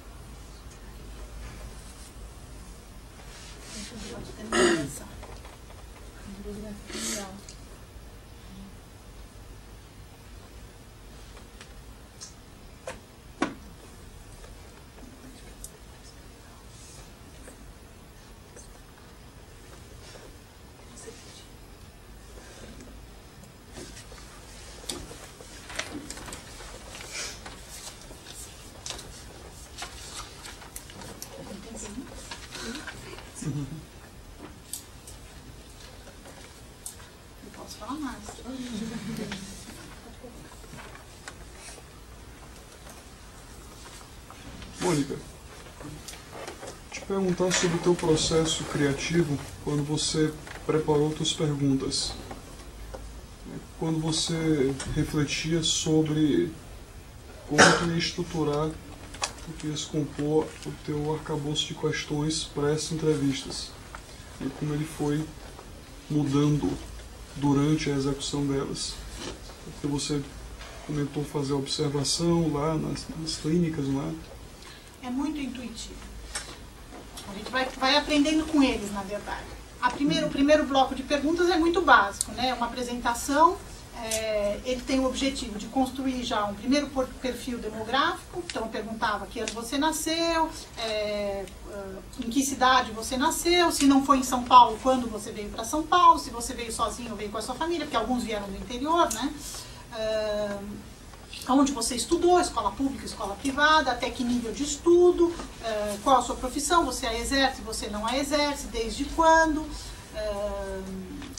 Pode terminar essa. Eu posso falar mais. Mônica, te perguntar sobre o teu processo criativo quando você preparou tuas perguntas. Quando você refletia sobre como tu ia estruturar, tu ias compor o teu arcabouço de questões para essas entrevistas. E como ele foi mudando durante a execução delas. Porque você comentou fazer observação lá nas clínicas, não é? É muito intuitivo. A gente vai aprendendo com eles, na verdade. O primeiro bloco de perguntas é muito básico, né? Uma apresentação, ele tem o objetivo de construir já um primeiro perfil demográfico. Então eu perguntava que ano você nasceu, em que cidade você nasceu, se não foi em São Paulo, quando você veio para São Paulo, se você veio sozinho ou veio com a sua família, porque alguns vieram do interior, né? Onde você estudou, escola pública, escola privada, até que nível de estudo, qual a sua profissão, você a exerce, você não a exerce, desde quando.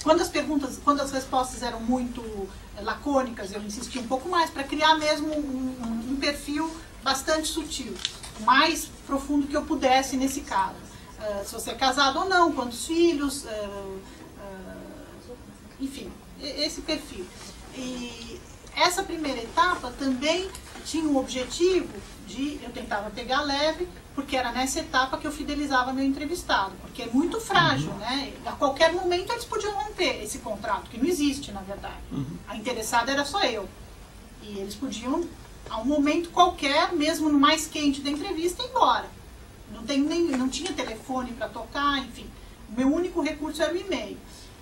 Quando as respostas eram muito lacônicas, eu insisti um pouco mais para criar mesmo um perfil bastante sutil, o mais profundo que eu pudesse nesse caso. Se você é casado ou não, quantos filhos, enfim, esse perfil. E essa primeira etapa também tinha um objetivo de, eu tentava pegar leve, porque era nessa etapa que eu fidelizava meu entrevistado, porque é muito frágil, né? A qualquer momento eles podiam romper esse contrato, que não existe, na verdade. A interessada era só eu. E eles podiam, a um momento qualquer, mesmo no mais quente da entrevista, ir embora. Não tinha telefone para tocar, enfim. O meu único recurso era o e-mail.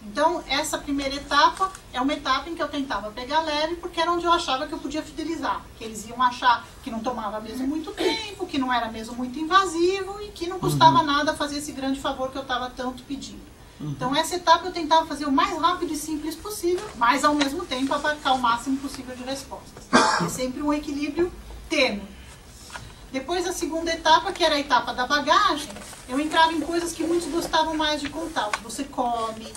Então, essa primeira etapa é uma etapa em que eu tentava pegar leve, porque era onde eu achava que eu podia fidelizar. Que eles iam achar que não tomava mesmo muito tempo, que não era mesmo muito invasivo e que não custava nada fazer esse grande favor que eu estava tanto pedindo. Então, essa etapa eu tentava fazer o mais rápido e simples possível, mas ao mesmo tempo abarcar o máximo possível de respostas. É sempre um equilíbrio tênue. Depois, a segunda etapa, que era a etapa da bagagem, eu entrava em coisas que muitos gostavam mais de contar. O que você come,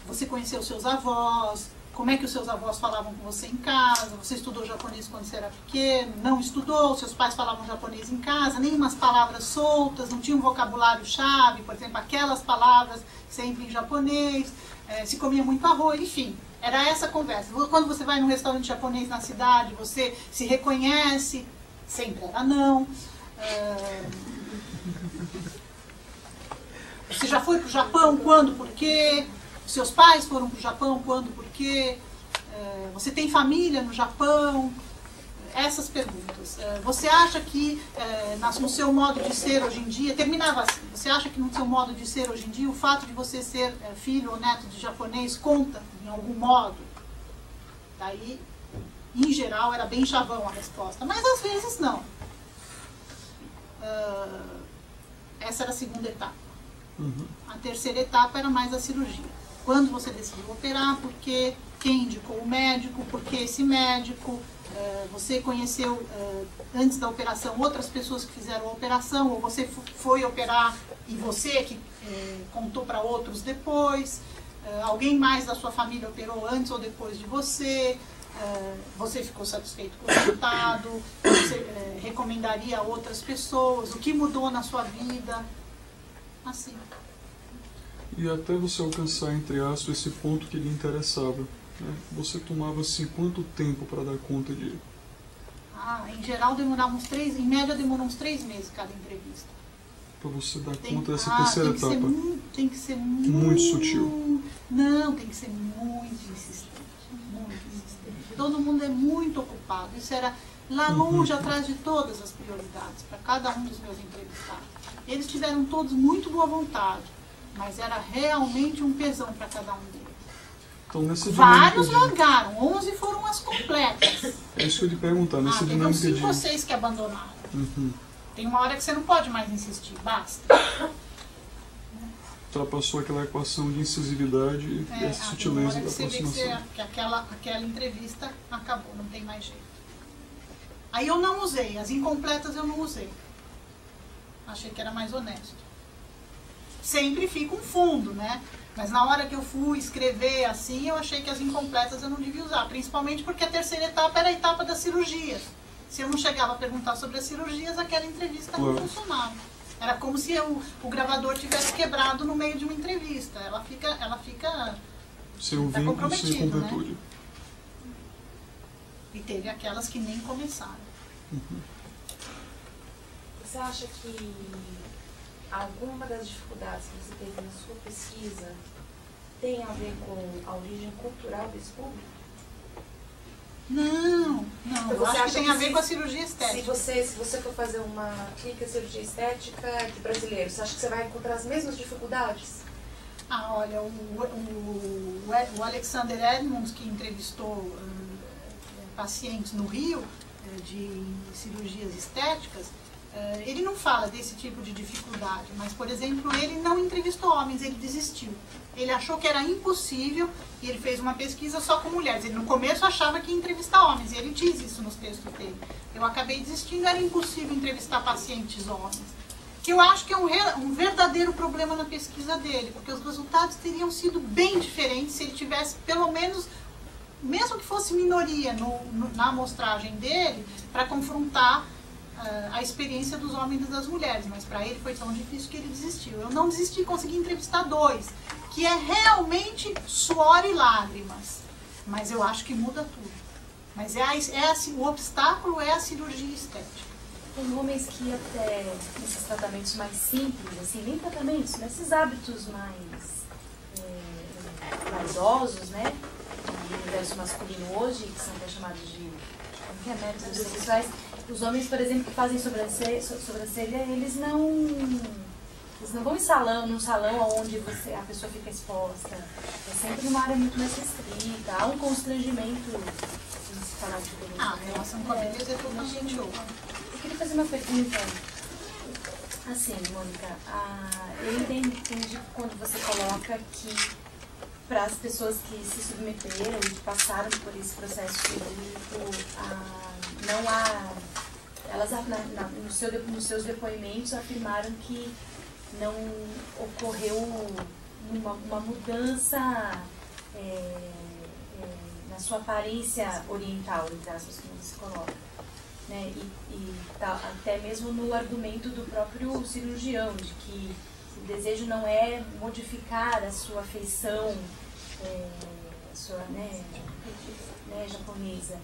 você conheceu os seus avós, como é que os seus avós falavam com você em casa, você estudou japonês quando você era pequeno, não estudou, seus pais falavam japonês em casa, nem umas palavras soltas, não tinha um vocabulário-chave, por exemplo, aquelas palavras sempre em japonês, se comia muito arroz, enfim, era essa conversa. Quando você vai num restaurante japonês na cidade, você se reconhece, sempre era não. Você já foi para o Japão, quando, por quê? Seus pais foram para o Japão, quando, por quê? Você tem família no Japão? Essas perguntas. Você acha que no seu modo de ser hoje em dia, terminava assim, você acha que no seu modo de ser hoje em dia, o fato de você ser filho ou neto de japonês conta em algum modo? Daí, em geral, era bem chavão a resposta, mas às vezes não. Essa era a segunda etapa. A terceira etapa era mais a cirurgia. Quando você decidiu operar, por quê? Quem indicou o médico? Por que esse médico? Você conheceu antes da operação outras pessoas que fizeram a operação, ou você foi operar e você que contou para outros depois? Alguém mais da sua família operou antes ou depois de você? Você ficou satisfeito com o resultado? Você recomendaria a outras pessoas? O que mudou na sua vida? Assim. E até você alcançar, entre aspas, esse ponto que lhe interessava. né, você tomava assim, quanto tempo para dar conta de... Em geral demorava em média demora uns 3 meses cada entrevista. Para você dar conta dessa terceira etapa? Tem que ser muito sutil. Não, tem que ser muito insistente. Muito insistente. Todo mundo é muito ocupado. Isso era lá longe, atrás de todas as prioridades, para cada um dos meus entrevistados. Eles tiveram todos muito boa vontade, mas era realmente um pesão para cada um deles. Então, nessa vários largaram, 11 foram as completas. É isso que eu ia te perguntar, nessa dinâmica teve 5 de... ou 6 que abandonaram. Tem uma hora que você não pode mais insistir, basta. Ultrapassou aquela equação de incisividade e essa sutileza da aproximação. Que aquela entrevista acabou, não tem mais jeito. Aí eu não usei, as incompletas eu não usei. Achei que era mais honesto. Sempre fica um fundo, né? Mas na hora que eu fui escrever assim, eu achei que as incompletas eu não devia usar. Principalmente porque a terceira etapa era a etapa das cirurgias. Se eu não chegava a perguntar sobre as cirurgias, aquela entrevista não funcionava. Era como se o gravador tivesse quebrado no meio de uma entrevista. Ela fica sem vínculo, sem completude. Né? E teve aquelas que nem começaram. Você acha que alguma das dificuldades que você teve na sua pesquisa tem a ver com a origem cultural desse público? Não. Então, eu acho que tem a ver com a cirurgia estética. Se você for fazer uma clínica de cirurgia estética de brasileiros, você acha que você vai encontrar as mesmas dificuldades? Olha, o Alexander Edmonds, que entrevistou pacientes no Rio de cirurgias estéticas, ele não fala desse tipo de dificuldade, mas, por exemplo, ele não entrevistou homens, ele desistiu. Ele achou que era impossível e ele fez uma pesquisa só com mulheres. Ele no começo achava que ia entrevistar homens, e ele diz isso nos textos dele. Eu acabei desistindo, era impossível entrevistar pacientes homens. Que eu acho que é um verdadeiro problema na pesquisa dele, porque os resultados teriam sido bem diferentes se ele tivesse, pelo menos, mesmo que fosse minoria na amostragem dele, para confrontar a experiência dos homens e das mulheres, mas para ele foi tão difícil que ele desistiu. Eu não desisti, consegui entrevistar 2, que é realmente suor e lágrimas, mas eu acho que muda tudo. Mas o obstáculo é a cirurgia estética. Tem homens que até nesses tratamentos mais simples, assim, nem tratamentos, mas esses hábitos mais vaidosos, né, do universo masculino hoje, que são até chamados de métodos sexuais. Os homens, por exemplo, que fazem sobrancelha, eles não vão num salão onde a pessoa fica exposta. É sempre numa área muito mais restrita. Há um constrangimento em se falar de beleza. A relação com a beleza é totalmente outra. Eu queria fazer uma pergunta. Assim, Mônica, eu entendi quando você coloca que para as pessoas que se submeteram e que passaram por esse processo cirúrgico, não há... Elas, nos seus depoimentos, afirmaram que não ocorreu uma mudança na sua aparência oriental, entre aspas, como se coloca. Né? Até mesmo no argumento do próprio cirurgião, de que o desejo não é modificar a sua feição japonesa.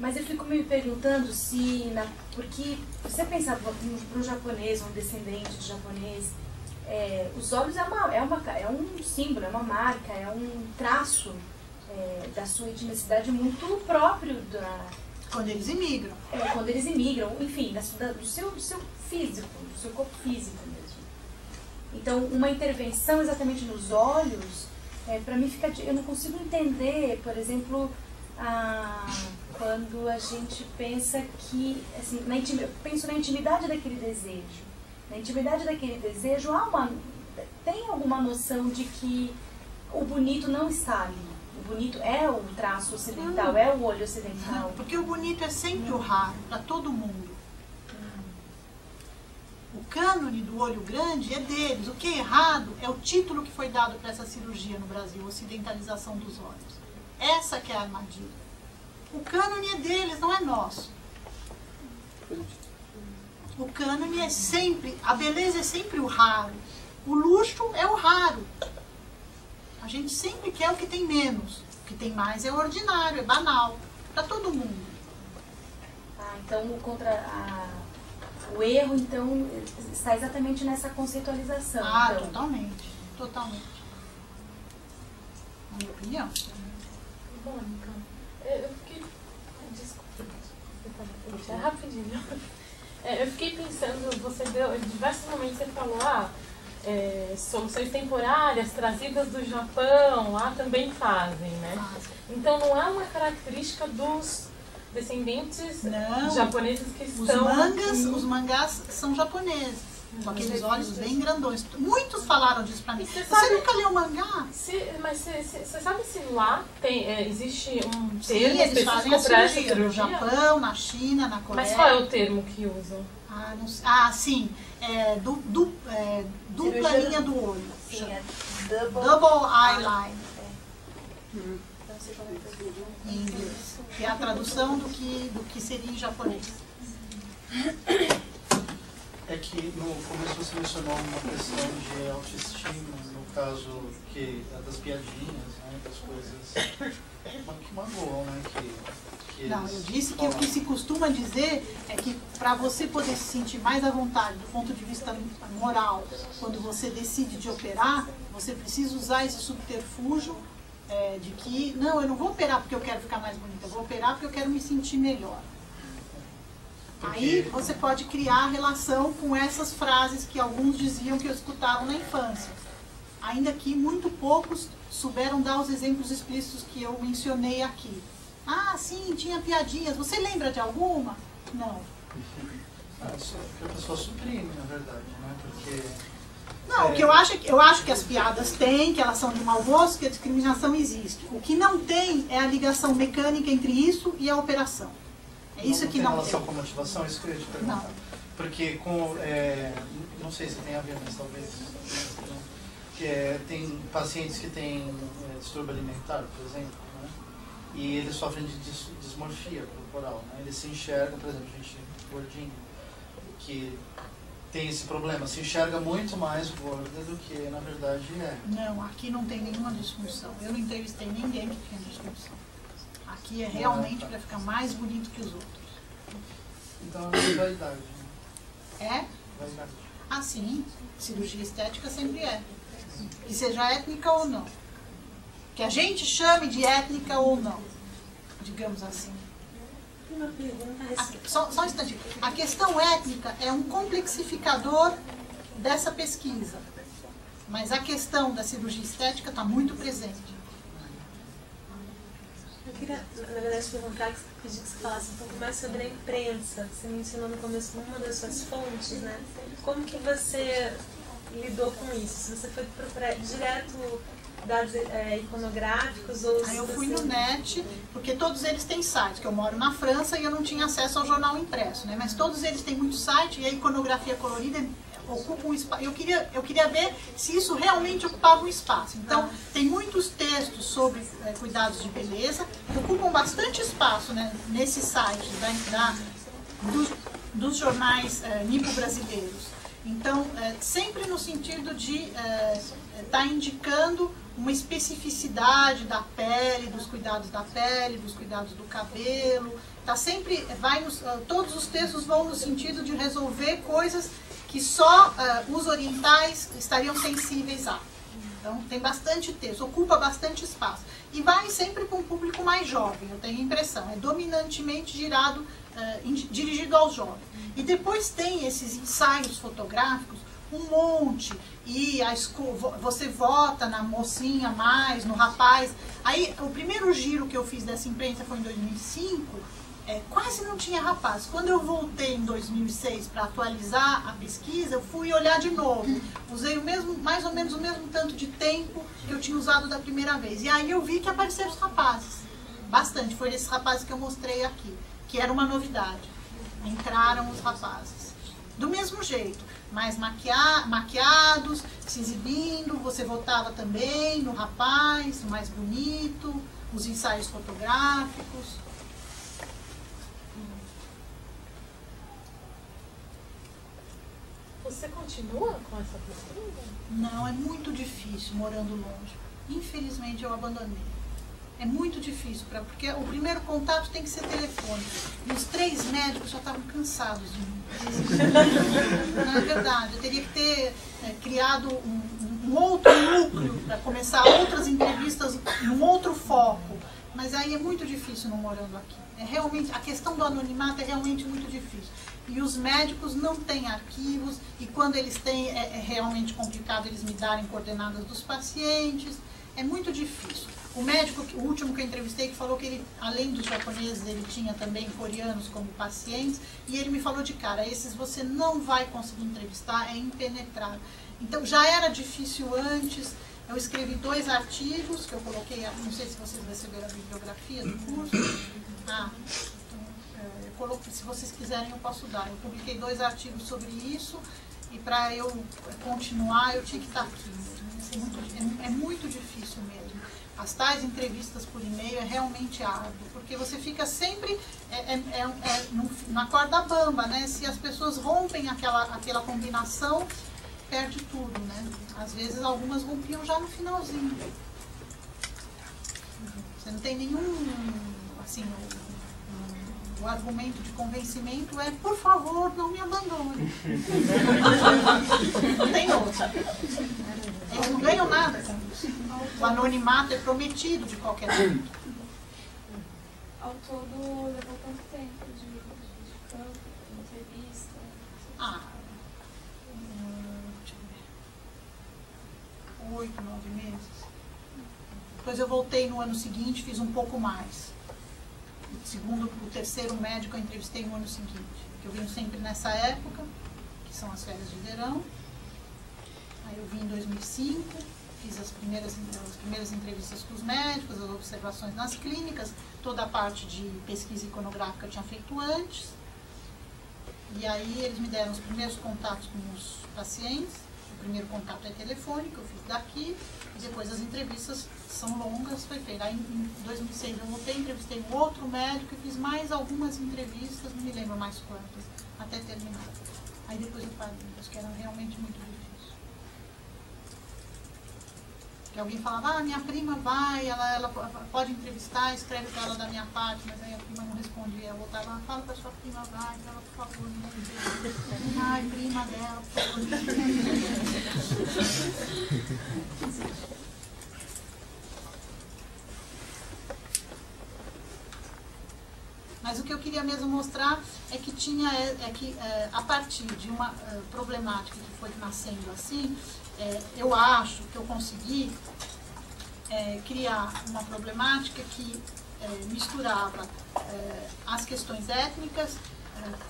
Mas eu fico me perguntando porque você pensar para um japonês, um descendente de japonês, os olhos é um símbolo, é uma marca, é um traço da sua intimidade muito próprio quando eles imigram. Quando eles imigram, enfim, do seu físico, do seu corpo físico mesmo. Então, uma intervenção exatamente nos olhos, para mim eu não consigo entender, por exemplo, quando a gente pensa que, assim, penso na intimidade daquele desejo. Na intimidade daquele desejo, tem alguma noção de que o bonito não está ali. O bonito é o traço ocidental, é o olho ocidental. Porque o bonito é sempre o raro, para todo mundo. O cânone do olho grande é deles. O que é errado é o título que foi dado para essa cirurgia no Brasil, ocidentalização dos olhos. Essa que é a armadilha. O cânone é deles, não é nosso. O cânone é sempre, a beleza é sempre o raro. O luxo é o raro. A gente sempre quer o que tem menos. que tem mais é ordinário, é banal, para todo mundo. Então o erro então está exatamente nessa conceitualização. Então. Totalmente, totalmente. Na minha opinião. Mônica, eu fiquei... Desculpa, é rapidinho. Eu fiquei pensando, você deu, em diversos momentos você falou, soluções temporárias trazidas do Japão, lá também fazem, né? Então não é uma característica dos descendentes japoneses que estão Os mangás são japoneses, com aqueles olhos bem grandões. Muitos falaram disso pra mim. Você nunca leu mangá? Mas você sabe se lá existe um termo eles fazem específico para essa cirurgia no cirurgia? Japão, na China, na Coreia. Mas qual é o termo que usam? Não sei. Sim. Dupla linha do olho. Sim, é Double eyeline. Em inglês. Que é a tradução do que seria em japonês. É que no começo você mencionou uma questão de autoestima, no caso que é das piadinhas, né, das coisas que magoam, né, Não, eu disse que o que se costuma dizer é que para você poder se sentir mais à vontade do ponto de vista moral, quando você decide de operar, você precisa usar esse subterfúgio de que, não, eu não vou operar porque eu quero ficar mais bonita, eu vou operar porque eu quero me sentir melhor. Aí você pode criar relação com essas frases que alguns diziam que eu escutava na infância. Ainda que muito poucos souberam dar os exemplos explícitos que eu mencionei aqui. Sim, tinha piadinhas. Você lembra de alguma? Não. Porque a pessoa suprime, na verdade, né? Porque... Não, o que eu acho que as piadas têm, que elas são de mau gosto, que a discriminação existe. O que não tem é a ligação mecânica entre isso e a operação. É isso que não tem. Relação com a motivação, isso que eu ia te perguntar. Não. Porque não sei se tem a ver, mas talvez tem pacientes que têm distúrbio alimentar, por exemplo, né? E eles sofrem de dismorfia corporal, né? Eles se enxergam, por exemplo, gente gordinha, que tem esse problema, se enxerga muito mais gorda do que na verdade é. Não, aqui não tem nenhuma disfunção. Eu não entrevistei ninguém que tinha disfunção. Aqui é realmente para ficar mais bonito que os outros. Então é uma vaidade, né? É? Vaidade. Sim. Cirurgia estética sempre é. Que seja étnica ou não. Que a gente chame de étnica ou não. Digamos assim. Uma pergunta Só um instantinho. A questão étnica é um complexificador dessa pesquisa. Mas a questão da cirurgia estética está muito presente. Eu queria, na verdade, perguntar, pedir que você falasse um pouco mais sobre a imprensa. Você mencionou no começo numa das suas fontes, né? Como que você lidou com isso? Se você foi procurar direto dados iconográficos ou... Aí eu fui no net, porque todos eles têm sites, que eu moro na França e eu não tinha acesso ao jornal impresso, né? Mas todos eles têm muito site e a iconografia colorida ocupa um espaço. Eu queria ver se isso realmente ocupava um espaço. Então, tem muitos textos sobre cuidados de beleza que ocupam bastante espaço, né, nesses sites dos jornais nipo-brasileiros. Então, sempre no sentido de estar indicando uma especificidade da pele, dos cuidados da pele, dos cuidados do cabelo. Todos os textos vão no sentido de resolver coisas que só os orientais estariam sensíveis a. Então, tem bastante texto, ocupa bastante espaço. E vai sempre para um público mais jovem, eu tenho a impressão. É dominantemente dirigido aos jovens. E depois tem esses ensaios fotográficos, um monte. E você vota na mocinha mais, no rapaz. Aí, o primeiro giro que eu fiz dessa imprensa foi em 2005. Quase não tinha rapaz. Quando eu voltei em 2006 para atualizar a pesquisa, eu fui olhar de novo. Usei mais ou menos o mesmo tanto de tempo que eu tinha usado da primeira vez. E aí eu vi que apareceram os rapazes. Bastante. Foi esses rapazes que eu mostrei aqui, que era uma novidade. Entraram os rapazes. Do mesmo jeito, mais maquiados, se exibindo. Você votava também no rapaz, no mais bonito, os ensaios fotográficos. Você continua com essa pesquisa? Não, é muito difícil morando longe. Infelizmente eu abandonei. É muito difícil, porque o primeiro contato tem que ser telefônico. E os 3 médicos já estavam cansados de mim. Não é verdade, eu teria que ter criado um outro núcleo para começar outras entrevistas num outro foco. Mas aí é muito difícil não morando aqui. Realmente, a questão do anonimato é realmente muito difícil. E os médicos não têm arquivos, e quando eles têm, é realmente complicado eles me darem coordenadas dos pacientes. É muito difícil. O médico, o último que eu entrevistei, que falou que ele, além dos japoneses, ele tinha também coreanos como pacientes, e ele me falou de cara, esses você não vai conseguir entrevistar, é impenetrável. Então já era difícil antes. Eu escrevi 2 artigos, que eu coloquei, não sei se vocês receberam a bibliografia do curso. Eu coloquei, se vocês quiserem eu posso dar. Eu publiquei 2 artigos sobre isso, e para eu continuar eu tinha que estar aqui mesmo. É muito difícil mesmo. As tais entrevistas por e-mail é realmente árduo, porque você fica sempre na corda bamba, né? Se as pessoas rompem aquela combinação, perde tudo, né? Às vezes algumas rompiam já no finalzinho. Você não tem nenhum, assim, o argumento de convencimento é, por favor, não me abandone. Não tem outra. Eles não ganham nada com isso. O anonimato é prometido de qualquer jeito. Ao todo, levou quanto tempo de campo, de entrevista? Deixa eu ver. 8, 9 meses. Depois eu voltei no ano seguinte, fiz um pouco mais. O terceiro médico eu entrevistei no ano seguinte. Eu vim sempre nessa época, que são as férias de verão. Aí eu vim em 2005, fiz as primeiras entrevistas com os médicos, as observações nas clínicas, toda a parte de pesquisa iconográfica eu tinha feito antes. E aí eles me deram os primeiros contatos com os pacientes. O primeiro contato é telefônico, eu fiz daqui, e depois as entrevistas são longas, foi feita. Aí em 2006 eu voltei, entrevistei um outro médico e fiz mais algumas entrevistas, não me lembro mais quantas, até terminar. Aí depois eu parei, porque era realmente muito difícil. Porque alguém falava, minha prima vai, ela pode entrevistar, escreve para ela da minha parte, mas aí a prima não respondia. Eu voltava lá, fala para sua prima, vai, para ela, por favor, não responde. Ai, prima dela, por favor. Mas o que eu queria mesmo mostrar é que a partir de uma problemática que foi nascendo assim, eu acho que eu consegui criar uma problemática que misturava as questões étnicas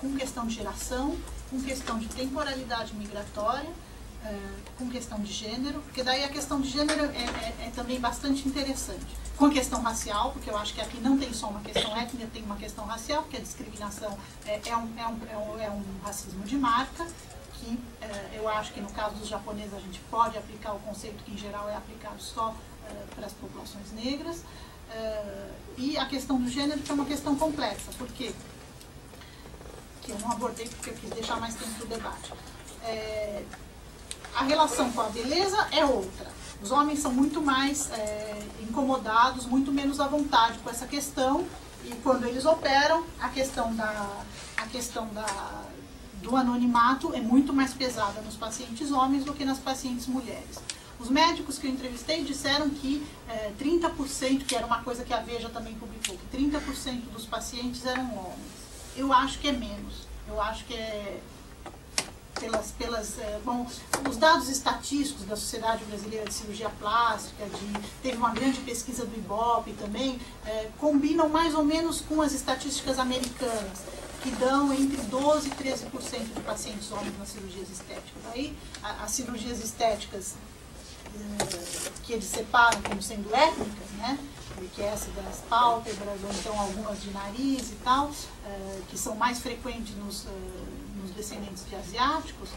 com questão de geração, com questão de temporalidade migratória, com questão de gênero, porque daí a questão de gênero é também bastante interessante. Com a questão racial, porque eu acho que aqui não tem só uma questão étnica, tem uma questão racial, porque a discriminação é um racismo de marca, que eu acho que no caso dos japoneses a gente pode aplicar o conceito que em geral é aplicado só para as populações negras, e a questão do gênero, que é uma questão complexa, porque que eu não abordei porque eu quis deixar mais tempo para o debate. A relação com a beleza é outra. Os homens são muito mais incomodados, muito menos à vontade com essa questão, e quando eles operam, a questão do anonimato é muito mais pesada nos pacientes homens do que nas pacientes mulheres. Os médicos que eu entrevistei disseram que 30%, que era uma coisa que a Veja também publicou, que 30% dos pacientes eram homens. Eu acho que é menos. Eu acho que os dados estatísticos da Sociedade Brasileira de Cirurgia Plástica, teve uma grande pesquisa do Ibope também, combinam mais ou menos com as estatísticas americanas, que dão entre 12% e 13% de pacientes homens nas cirurgias estéticas. Aí, as cirurgias estéticas que eles separam como sendo étnicas, né? Que é essa das pálpebras, ou então algumas de nariz e tal, que são mais frequentes nos descendentes de asiáticos,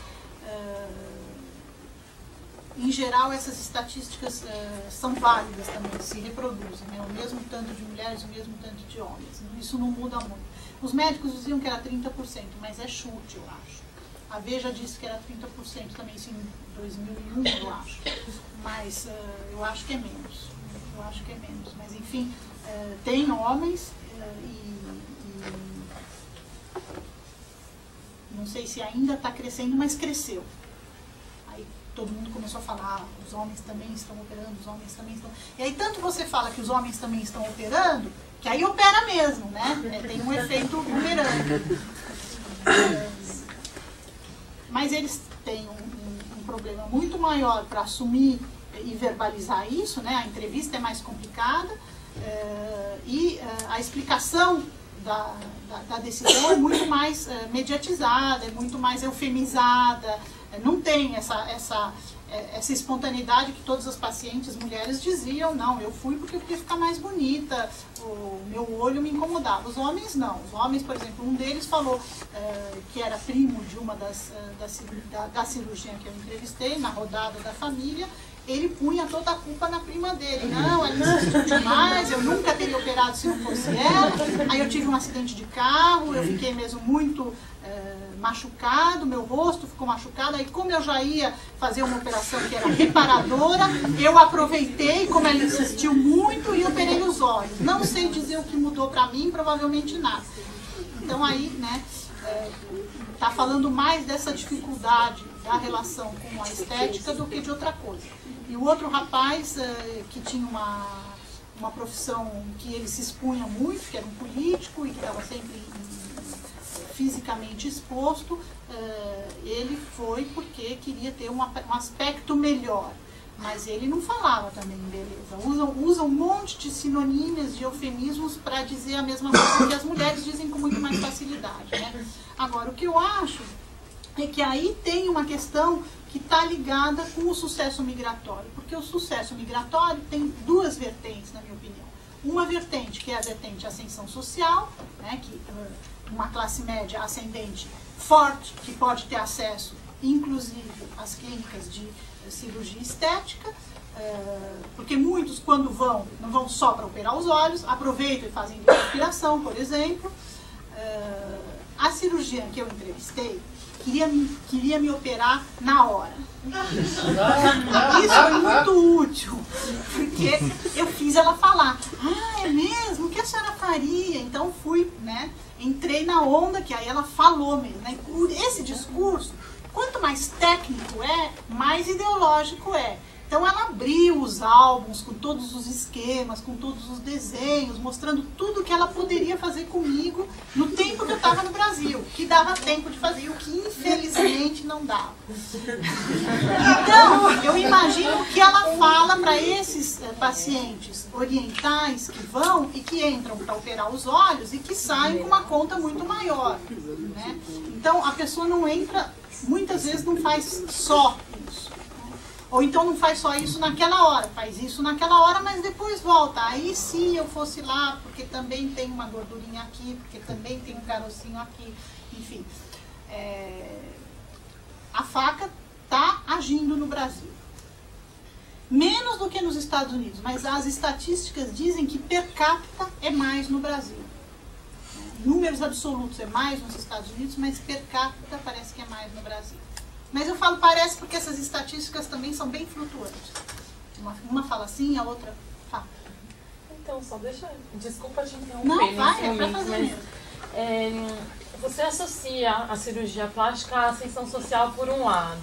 em geral essas estatísticas são válidas também, se reproduzem, né? O mesmo tanto de mulheres, o mesmo tanto de homens. Isso não muda muito. Os médicos diziam que era 30%, mas é chute, eu acho. A Veja disse que era 30% também, isso em 2001, eu acho. Mas eu acho que é menos. Eu acho que é menos. Mas, enfim, tem homens não sei se ainda está crescendo, mas cresceu. Aí todo mundo começou a falar, os homens também estão operando, os homens também estão... E aí tanto você fala que os homens também estão operando, que aí opera mesmo, né? Tem um efeito bumerangue. Mas eles têm um problema muito maior para assumir e verbalizar isso, né? A entrevista é mais complicada e a explicação da decisão é muito mais mediatizada, é muito mais eufemizada, não tem essa espontaneidade que todas as pacientes mulheres diziam, não, eu fui porque eu queria ficar mais bonita, o meu olho me incomodava. Os homens não. Os homens, por exemplo, um deles falou que era primo de uma da cirurgia que eu entrevistei, na rodada da família, ele punha toda a culpa na prima dele. Não, ela insistiu demais, eu nunca teria operado se não fosse ela. Aí eu tive um acidente de carro, eu fiquei mesmo muito machucado, meu rosto ficou machucado. Aí como eu já ia fazer uma operação que era reparadora, eu aproveitei, como ela insistiu muito, e operei os olhos. Não sei dizer o que mudou para mim, provavelmente nada. Então aí, né, tá falando mais dessa dificuldade da relação com a estética do que de outra coisa. E o outro rapaz, que tinha uma profissão que ele se expunha muito, que era um político e que estava sempre fisicamente exposto, ele foi porque queria ter um aspecto melhor. Mas ele não falava também em beleza. Usa um monte de sinonímias, de eufemismos para dizer a mesma coisa que as mulheres dizem com muito mais facilidade, né? Agora, o que eu acho é que aí tem uma questão que está ligada com o sucesso migratório. Porque o sucesso migratório tem duas vertentes, na minha opinião. Uma vertente, que é a vertente ascensão social, né, que uma classe média ascendente forte, que pode ter acesso, inclusive, às clínicas de cirurgia estética, porque muitos, quando vão, não vão só para operar os olhos, aproveitam e fazem lipoaspiração, por exemplo. A cirurgiã que eu entrevistei queria me operar na hora. Isso foi muito útil, porque eu fiz ela falar, é mesmo? O que a senhora faria? Então fui, né, entrei na onda, que aí ela falou mesmo, né? Esse discurso, quanto mais técnico mais ideológico é. Então ela abriu os álbuns com todos os esquemas, com todos os desenhos, mostrando tudo que ela poderia fazer comigo no tempo que eu estava no Brasil, que dava tempo de fazer, o que infelizmente não dava. Então, eu imagino que ela fala para esses pacientes orientais que vão e que entram para operar os olhos e que saem com uma conta muito maior, né? Então, a pessoa não entra, muitas vezes não faz só isso. Ou então não faz só isso naquela hora, faz isso naquela hora, mas depois volta. Aí se eu fosse lá, porque também tem uma gordurinha aqui, porque também tem um carocinho aqui, enfim. A faca está agindo no Brasil. Menos do que nos Estados Unidos, mas as estatísticas dizem que per capita é mais no Brasil. Números absolutos é mais nos Estados Unidos, mas per capita parece que é mais no Brasil. Mas eu falo parece porque essas estatísticas também são bem flutuantes. Uma fala assim, a outra fala. Então, só deixa... Desculpa te interromper. Não, vai, é pra fazer mesmo. Você associa a cirurgia plástica à ascensão social por um lado.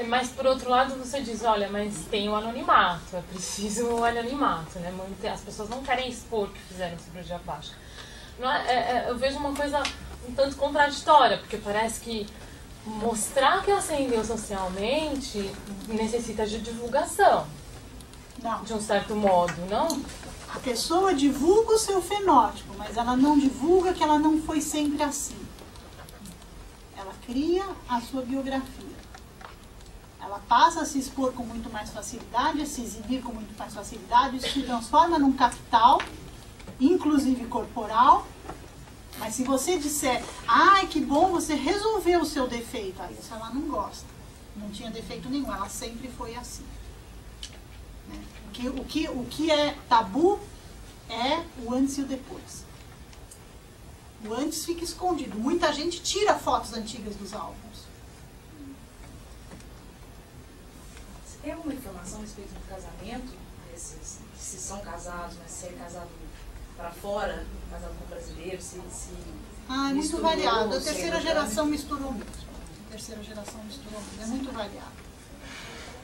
Mas, por outro lado, você diz, olha, mas tem o anonimato. É preciso o anonimato, né? As pessoas não querem expor que fizeram cirurgia plástica. Não eu vejo uma coisa um tanto contraditória, porque parece que mostrar que ascendeu socialmente necessita de divulgação. Não. De um certo modo, não? A pessoa divulga o seu fenótipo, mas ela não divulga que ela não foi sempre assim. Ela cria a sua biografia. Ela passa a se expor com muito mais facilidade, a se exibir com muito mais facilidade, isso se transforma num capital, inclusive corporal. Mas se você disser, ai, que bom, você resolveu o seu defeito, aí isso ela não gosta. Não tinha defeito nenhum, ela sempre foi assim. Né? O que é tabu é o antes e o depois. O antes fica escondido. Muita gente tira fotos antigas dos álbuns. Você tem alguma informação a respeito do casamento? Se são casados, mas se é casado para fora, casado com brasileiro, se é muito misturou, variado. A se é terceira orgânico. geração misturou mesmo. A terceira geração misturou mesmo. É muito variado.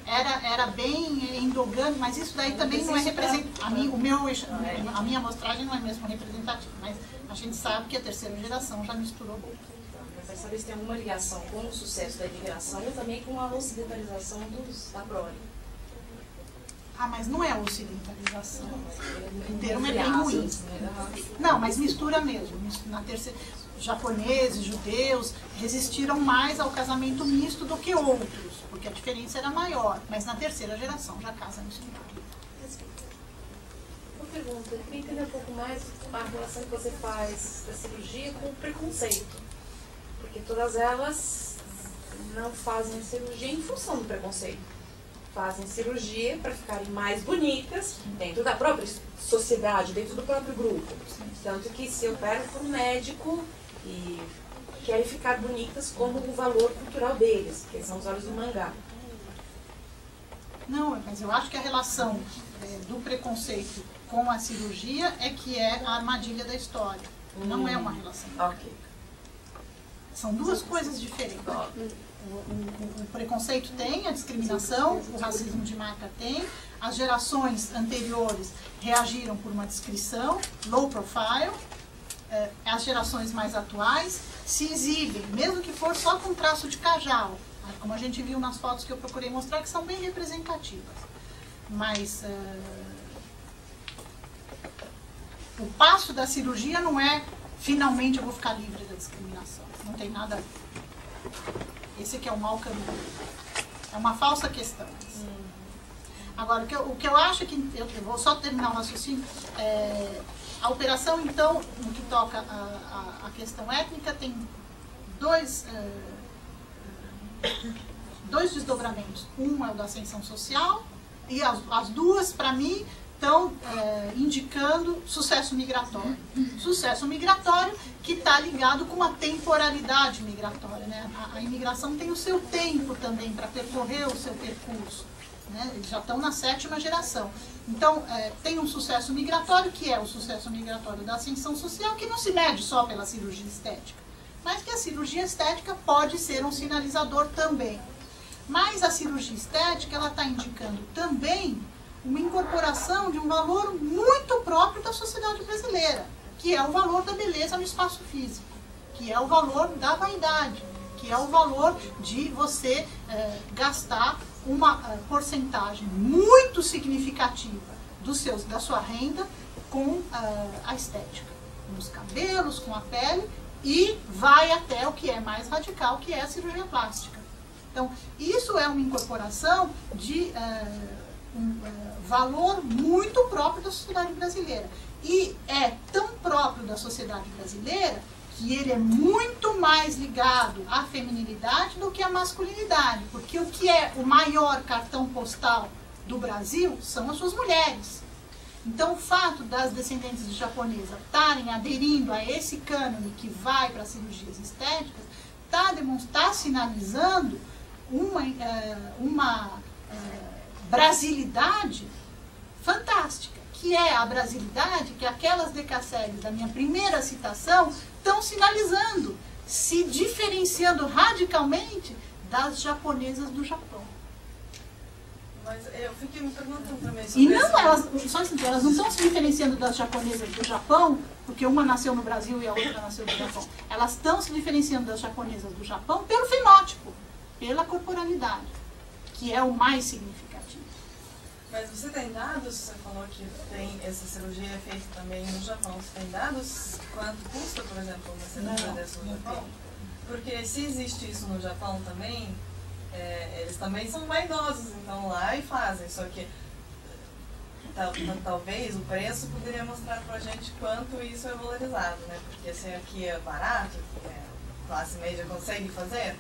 Era bem endogâmico, mas isso daí também não é representativo. A minha amostragem não é mesmo representativa, mas a gente sabe que a terceira geração já misturou muito. Mas vai saber se tem alguma ligação com o sucesso da imigração e também com a ocidentalização da prole. Mas não é ocidentalização. O termo é bem ruim. Não, mas mistura mesmo. Na terceira, japoneses, judeus resistiram mais ao casamento misto do que outros, porque a diferença era maior. Mas na terceira geração já casa misturado. Uma pergunta, eu queria entender um pouco mais a relação que você faz da cirurgia com o preconceito. Porque todas elas não fazem cirurgia em função do preconceito. Fazem cirurgia para ficarem mais bonitas dentro da própria sociedade, dentro do próprio grupo. Tanto que se operam por um médico e querem ficar bonitas como o valor cultural deles, que são os olhos do mangá. Não, mas eu acho que a relação do preconceito com a cirurgia é que é a armadilha da história. Não é uma relação. Ok. São duas coisas diferentes. O preconceito tem, a discriminação, o racismo de marca tem, as gerações anteriores reagiram por uma descrição, low profile, as gerações mais atuais se exibem, mesmo que for só com traço de cajal, como a gente viu nas fotos que eu procurei mostrar, que são bem representativas. Mas o passo da cirurgia não é, finalmente eu vou ficar livre da discriminação. Não tem nada a ver. Esse aqui é o mau caminho. É uma falsa questão. Agora, o que eu acho que... Eu vou só terminar o raciocínio. A operação, então, no que toca a questão étnica, tem dois desdobramentos. Um é o da ascensão social, e as duas, para mim, estão indicando sucesso migratório. Sucesso migratório que está ligado com uma temporalidade migratória. Né? A imigração tem o seu tempo também para percorrer o seu percurso. Né? Eles já estão na 7ª geração. Então, tem um sucesso migratório, que é o sucesso migratório da ascensão social, que não se mede só pela cirurgia estética, mas que a cirurgia estética pode ser um sinalizador também. Mas a cirurgia estética, ela está indicando também uma incorporação de um valor muito próprio da sociedade brasileira, que é o valor da beleza no espaço físico, que é o valor da vaidade, que é o valor de você gastar uma porcentagem muito significativa da sua renda com a estética, nos cabelos, com a pele, e vai até o que é mais radical, que é a cirurgia plástica. Então, isso é uma incorporação de valor muito próprio da sociedade brasileira. E é tão próprio da sociedade brasileira que ele é muito mais ligado à feminilidade do que à masculinidade. Porque o que é o maior cartão postal do Brasil são as suas mulheres. Então, o fato das descendentes de japonesas estarem aderindo a esse cânone que vai para cirurgias estéticas está sinalizando uma brasilidade fantástica, que é a brasilidade que aquelas decasséries da minha primeira citação estão sinalizando, se diferenciando radicalmente das japonesas do Japão. Mas eu fiquei me perguntando também sobre E não, elas não estão se diferenciando das japonesas do Japão, porque uma nasceu no Brasil e a outra nasceu no Japão. Elas estão se diferenciando das japonesas do Japão pelo fenótipo, pela corporalidade, que é o mais significativo. Mas você tem dados? Você falou que essa cirurgia é feita também no Japão. Você tem dados? Quanto custa, por exemplo, uma cirurgia dessa no Japão? Porque se existe isso no Japão também, eles também são vaidosos, então lá e fazem. Só que talvez o preço poderia mostrar pra gente quanto isso é valorizado, né? Porque se aqui é barato, classe média consegue fazer,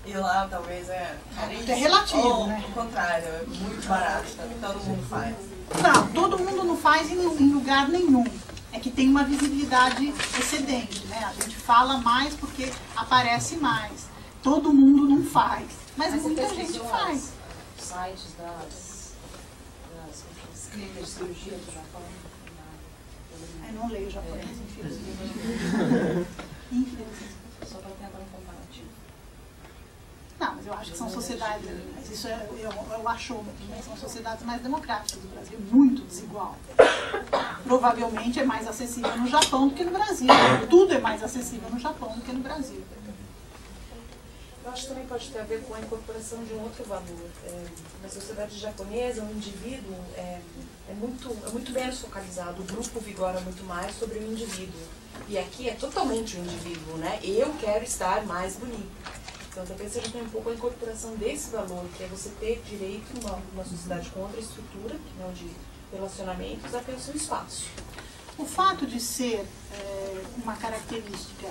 e lá talvez é caríssimo. É relativo, ou, né? Ao contrário, é muito barato, todo mundo faz. Não, todo mundo não faz em lugar nenhum. é que tem uma visibilidade excedente, né? A gente fala mais porque aparece mais. Todo mundo não faz, mas muita gente faz. Os sites das clínicas de cirurgia do Japão. Eu não leio japonês, infelizmente. Infelizmente. Só para tentar um comparativo. Não, mas eu acho que são sociedades, mas isso eu acho, né, são sociedades mais democráticas. O Brasil é muito desigual. Provavelmente é mais acessível no Japão do que no Brasil. Tudo é mais acessível no Japão do que no Brasil. Eu acho que também pode ter a ver com a incorporação de um outro valor. Na sociedade japonesa, o indivíduo é muito menos focalizado, o grupo vigora muito mais sobre o indivíduo. E aqui é totalmente o indivíduo, né? Eu quero estar mais bonito. Então talvez seja também um pouco a incorporação desse valor, que é você ter direito numa sociedade com outra estrutura, que não de relacionamentos, a ter o seu espaço. O fato de ser uma característica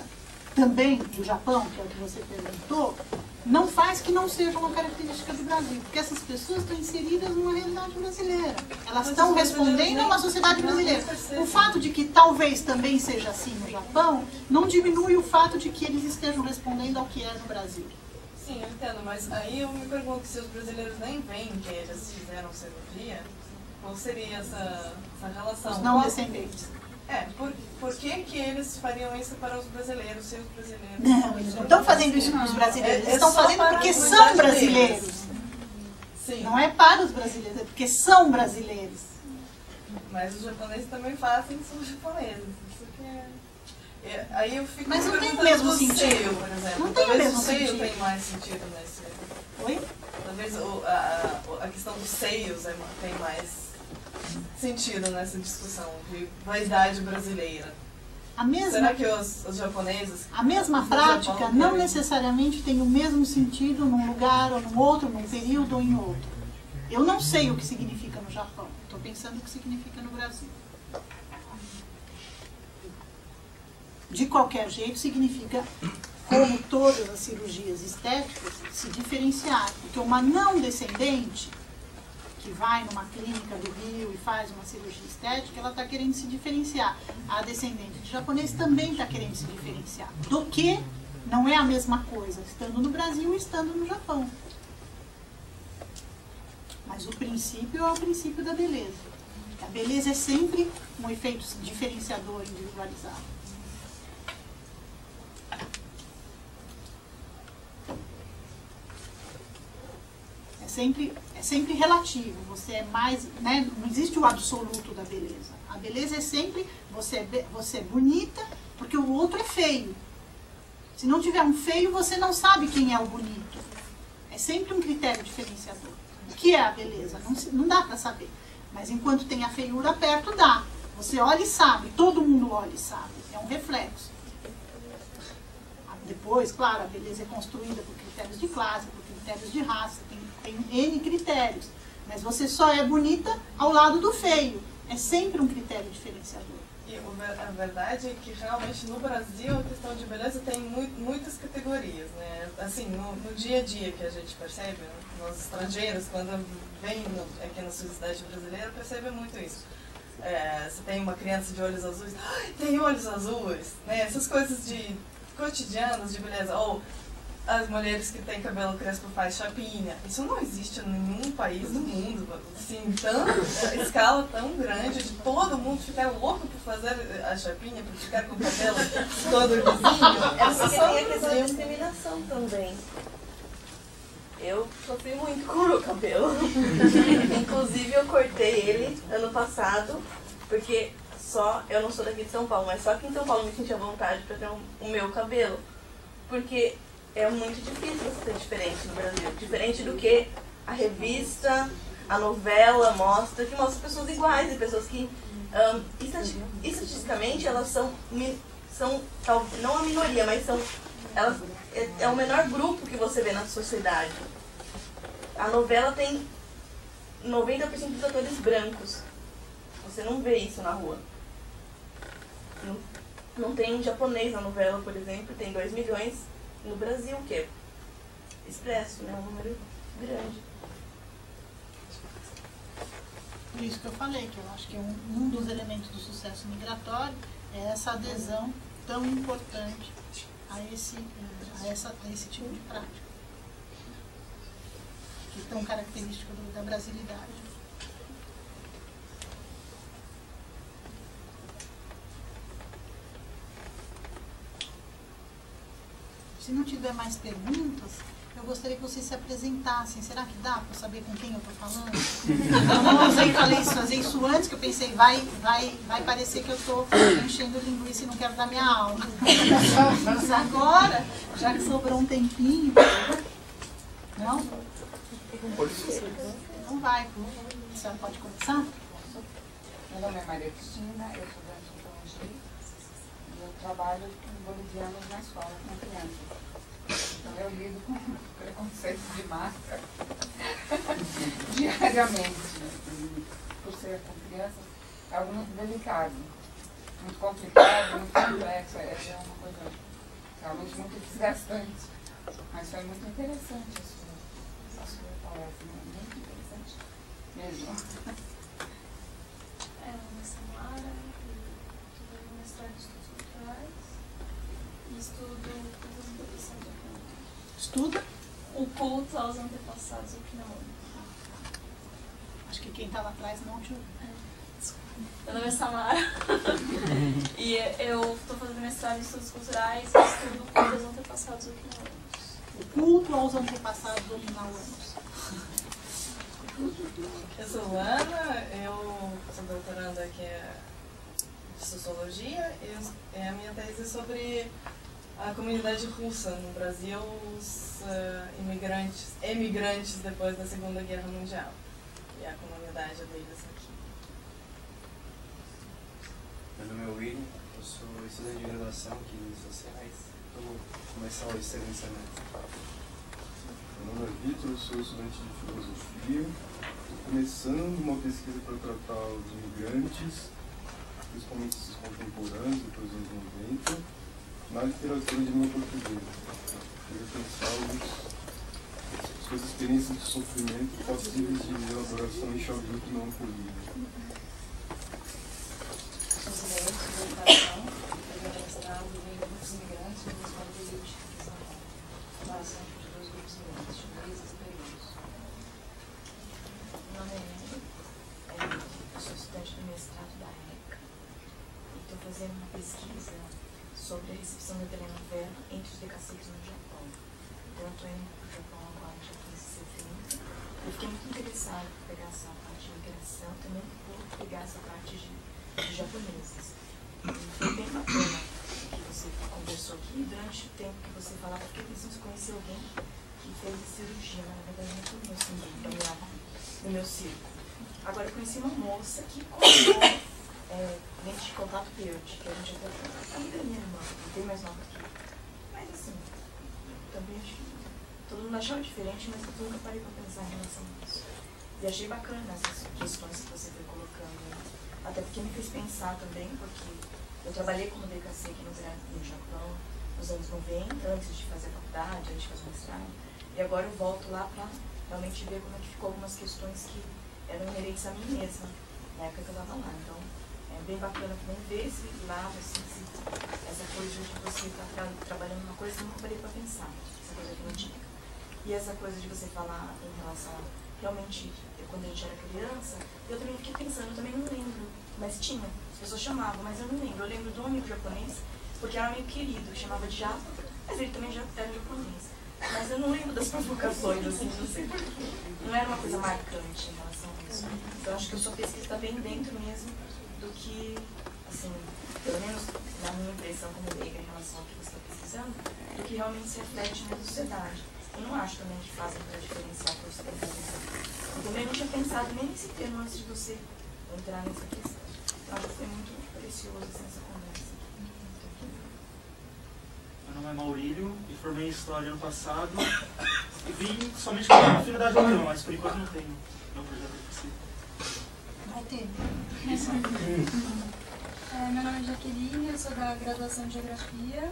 também do Japão, que é o que você perguntou, não faz que não seja uma característica do Brasil, porque essas pessoas estão inseridas numa realidade brasileira. Elas estão respondendo a uma sociedade brasileira. O fato de que talvez também seja assim no Japão, não diminui o fato de que eles estejam respondendo ao que é no Brasil. Sim, eu entendo, mas aí eu me pergunto se os brasileiros nem veem que eles fizeram cirurgia, qual seria essa relação? Os não descendentes. Por que eles fariam isso para os brasileiros, se os brasileiros... Não, eles não estão fazendo isso para os brasileiros, eles estão fazendo porque são brasileiros. Sim. Não é para os brasileiros, é porque são brasileiros. Mas os japoneses também fazem, são japoneses. Isso que é... Aí eu fico mas não tem o perguntando mesmo do sentido. seio, por exemplo. Não tem o Talvez mesmo o seio sentido. tem mais sentido nesse... Oi? Talvez a questão dos seios tem mais sentido nessa discussão de vaidade brasileira. Será que os japoneses... A mesma prática não necessariamente tem o mesmo sentido num lugar ou num outro, num período ou em outro. Eu não sei o que significa no Japão. Estou pensando o que significa no Brasil. De qualquer jeito, significa, como todas as cirurgias estéticas, se diferenciar. Porque uma não descendente, que vai numa clínica do Rio e faz uma cirurgia estética, ela está querendo se diferenciar. A descendente de japonês também está querendo se diferenciar. Do que não é a mesma coisa, estando no Brasil e estando no Japão. Mas o princípio é o princípio da beleza. A beleza é sempre um efeito diferenciador individualizado. É sempre relativo, você é mais, né, não existe o absoluto da beleza. A beleza é sempre, você é bonita porque o outro é feio. Se não tiver um feio, você não sabe quem é o bonito. É sempre um critério diferenciador. O que é a beleza? Não dá para saber. Mas enquanto tem a feiura perto, dá. Você olha e sabe, todo mundo olha e sabe. É um reflexo. Depois, claro, a beleza é construída por critérios de classe, por critérios de raça, tem N critérios. Mas você só é bonita ao lado do feio. É sempre um critério diferenciador. E a verdade é que realmente no Brasil a questão de beleza tem muitas categorias, né? Assim, no dia a dia que a gente percebe, nós estrangeiros, quando vêm aqui na sociedade brasileira, percebem muito isso. Você tem uma criança de olhos azuis, tem olhos azuis, né? Essas coisas de cotidianas de beleza. Ou as mulheres que têm cabelo crespo faz chapinha. Isso não existe em nenhum país do mundo. Assim, escala tão grande de todo mundo ficar louco por fazer a chapinha, por ficar com o cabelo todo lisinho. Essa tem a questão da discriminação também. Eu sofri muito com o meu cabelo. Inclusive eu cortei ele ano passado, porque eu não sou daqui de São Paulo, mas só aqui em São Paulo me senti à vontade para ter o meu cabelo. Porque é muito difícil você ser diferente no Brasil. Diferente do que a revista, a novela mostra, que mostra pessoas iguais e pessoas que, estatisticamente, elas são não a minoria, mas elas é o menor grupo que você vê na sociedade. A novela tem 90% dos atores brancos. Você não vê isso na rua. Não tem japonês na novela, por exemplo, tem 2 milhões no Brasil, que é expresso, né? Um número grande. Por isso que eu falei, que eu acho que um dos elementos do sucesso migratório é essa adesão tão importante a esse tipo de prática, que é tão característico da brasilidade. Se não tiver mais perguntas, eu gostaria que vocês se apresentassem. Será que dá para saber com quem eu estou falando? Eu falei isso antes, que eu pensei, vai parecer que eu estou enchendo linguiça e não quero dar minha aula. Mas agora, já que sobrou um tempinho... Não? Então vai. A senhora pode começar? Meu nome é Maria Cristina, eu sou da antropologia e eu trabalho com bolivianos na escola, com crianças. Então eu lido com preconceito de massa diariamente. Por ser com crianças, é algo muito delicado, muito complicado, muito complexo. É uma coisa realmente muito desgastante. Mas foi muito interessante a sua palestra, muito interessante mesmo. Meu nome é Samara, estou fazendo mestrado em estudos culturais e estudo cultos antepassados aqui. Estuda? O culto aos antepassados aqui na ONU. Acho que quem está lá atrás não te ouviu. Meu nome é Samara e eu estou fazendo mestrado em estudos culturais e estudo o culto aos antepassados aqui na ONU. O culto aos antepassados aqui na ONU. Eu sou Luana, eu sou doutoranda aqui de Sociologia e a minha tese é sobre a comunidade russa no Brasil, os emigrantes depois da Segunda Guerra Mundial e a comunidade deles aqui. Meu nome é William, eu sou estudante de graduação aqui em Ciências Sociais, vou começar o segundo semestre. Meu nome é Vitor, eu sou estudante de filosofia. Estou começando uma pesquisa para tratar os imigrantes, principalmente esses contemporâneos, depois dos anos 90, na literatura de língua portuguesa. Eu queria pensar suas experiências de sofrimento passíveis de elaboração em chavuto não acolhido. As ideias de educação, eu mestrado em grupos imigrantes, no mesmo período de pesquisa na relação de dois grupos imigrantes, chineses e peruanos. Meu nome é Emily, eu sou estudante do mestrado da ECA e estou fazendo uma pesquisa sobre a recepção da telenovela entre os decaciques no Japão. Então eu estou indo para o Japão agora, dia 15 de setembro. Eu fiquei muito interessada por pegar essa parte de migração, também por pegar essa parte de japoneses. E foi bem bacana que você conversou aqui. Durante o tempo que você falava, eu fiquei pensando em conhecer alguém que fez cirurgia, mas na verdade não conheço ninguém do meu círculo. Agora eu conheci uma moça que contou lente de contato verde, que a gente até a minha irmã, não tem mais nova aqui. Mas assim, também acho que todo mundo achava diferente, mas eu nunca parei para pensar em relação a isso. E achei bacana essas questões que você foi colocando, até porque me fez pensar também, porque eu trabalhei como DKC aqui no Japão nos anos 90, antes de fazer a faculdade, antes de fazer o mestrado, e agora eu volto lá para realmente ver como é que ficou algumas questões que eram inerentes a mim mesma, na época que eu estava lá. Então, é bem bacana também ver esse lado, assim, essa coisa de você estar trabalhando uma coisa que eu nunca parei para pensar, essa coisa que não tinha. E essa coisa de você falar em relação a, realmente, quando a gente era criança, eu também fiquei pensando, eu também não lembro, mas tinha, as pessoas chamavam, mas eu não lembro. Eu lembro de um amigo japonês, porque era um amigo querido, que chamava de Japa, mas ele também já era japonês. Mas eu não lembro das provocações, assim, não sei porquê. Não era uma coisa marcante em relação a isso. Então acho que a sua pesquisa está bem dentro mesmo do que, assim, pelo menos na minha impressão como leiga em relação ao que você está pesquisando, do que realmente se reflete na sociedade. Eu não acho também que fazem para diferenciar o que você tem que pensar. Eu também não tinha pensado nem nesse termo antes de você entrar nessa questão. Então acho que foi muito precioso assim, essa conversa. Meu nome é Maurílio, me formei em História ano passado e vim somente com a afinidade do avião, mas por enquanto não tenho meu projeto de pesquisa. Vai ter. Meu nome é Jaqueline, eu sou da graduação em Geografia.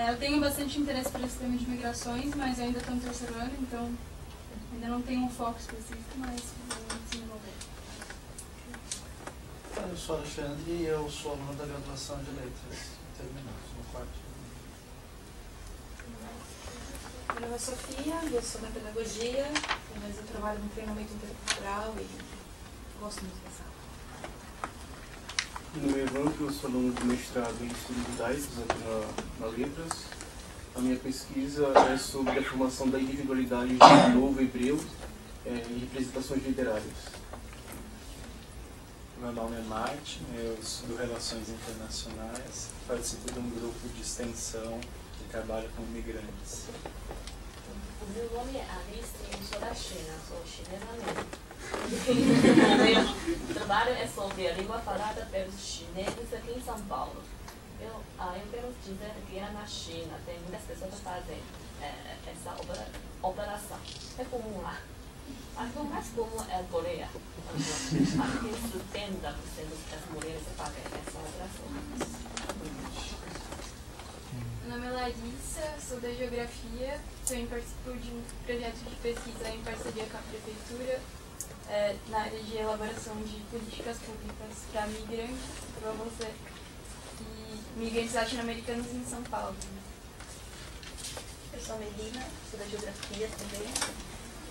Eu tenho bastante interesse por esse tema de migrações, mas eu ainda estou no terceiro ano, então ainda não tenho um foco específico, mas vou desenvolver. eu sou Alexandre e eu sou aluno da graduação de Letras, terminando no quarto. Meu nome é Sofia, eu sou da pedagogia, mas eu trabalho no treinamento intercultural e gosto muito dessa aula. Meu nome é Evandro, eu sou aluno de mestrado em estudos judaicos aqui na Letras. A minha pesquisa é sobre a formação da individualidade do novo hebreu em representações literárias. Meu nome é Martin, eu estudo Relações Internacionais, participo de um grupo de extensão que trabalha com imigrantes. O meu nome é Alice, eu sou da China, sou chinesa mesmo. O meu trabalho é sobre a língua falada pelos chineses aqui em São Paulo. Eu quero dizer que na China tem muitas pessoas que fazem essa operação. É comum lá. Acho que o mais comum é a Coreia. Acho que 70% das mulheres fazem essa operação. Meu nome é Larissa, sou da Geografia, também participo de um projeto de pesquisa em parceria com a Prefeitura na área de elaboração de políticas públicas para migrantes, para você, e migrantes latino-americanos em São Paulo. Eu sou a Melina, sou da Geografia também,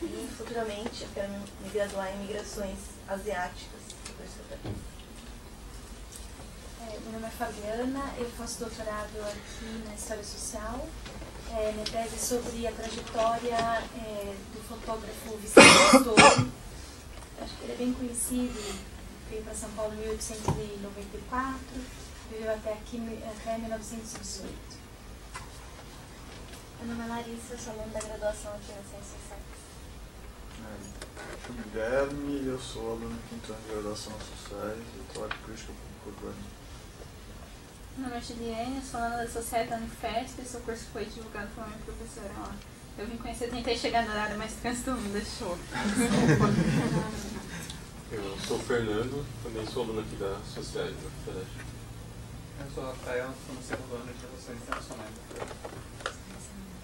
e futuramente eu quero me graduar em migrações asiáticas. Meu nome é Fabiana, eu faço doutorado aqui na História Social. Minha tese é sobre a trajetória do fotógrafo Vicente Castor. Acho que ele é bem conhecido, veio para São Paulo em 1894, viveu até 1918. Meu nome é Larissa, sou aluna da graduação aqui na Ciências Sociais. Sou Guilherme, eu sou aluno de quinto ano de graduação sociais e trabalho com política pública urbana. Meu nome é Juliane, eu sou aluna da Sociedade da Unifesp e seu curso foi divulgado por minha professora lá. Eu vim conhecer, tentei chegar no horário, mas o trânsito não deixou. Eu sou o Fernando, também sou aluno aqui da Sociedade da FEDESP. Eu sou o Rafael, estou no segundo ano de Relações Internacionais da FEDESP.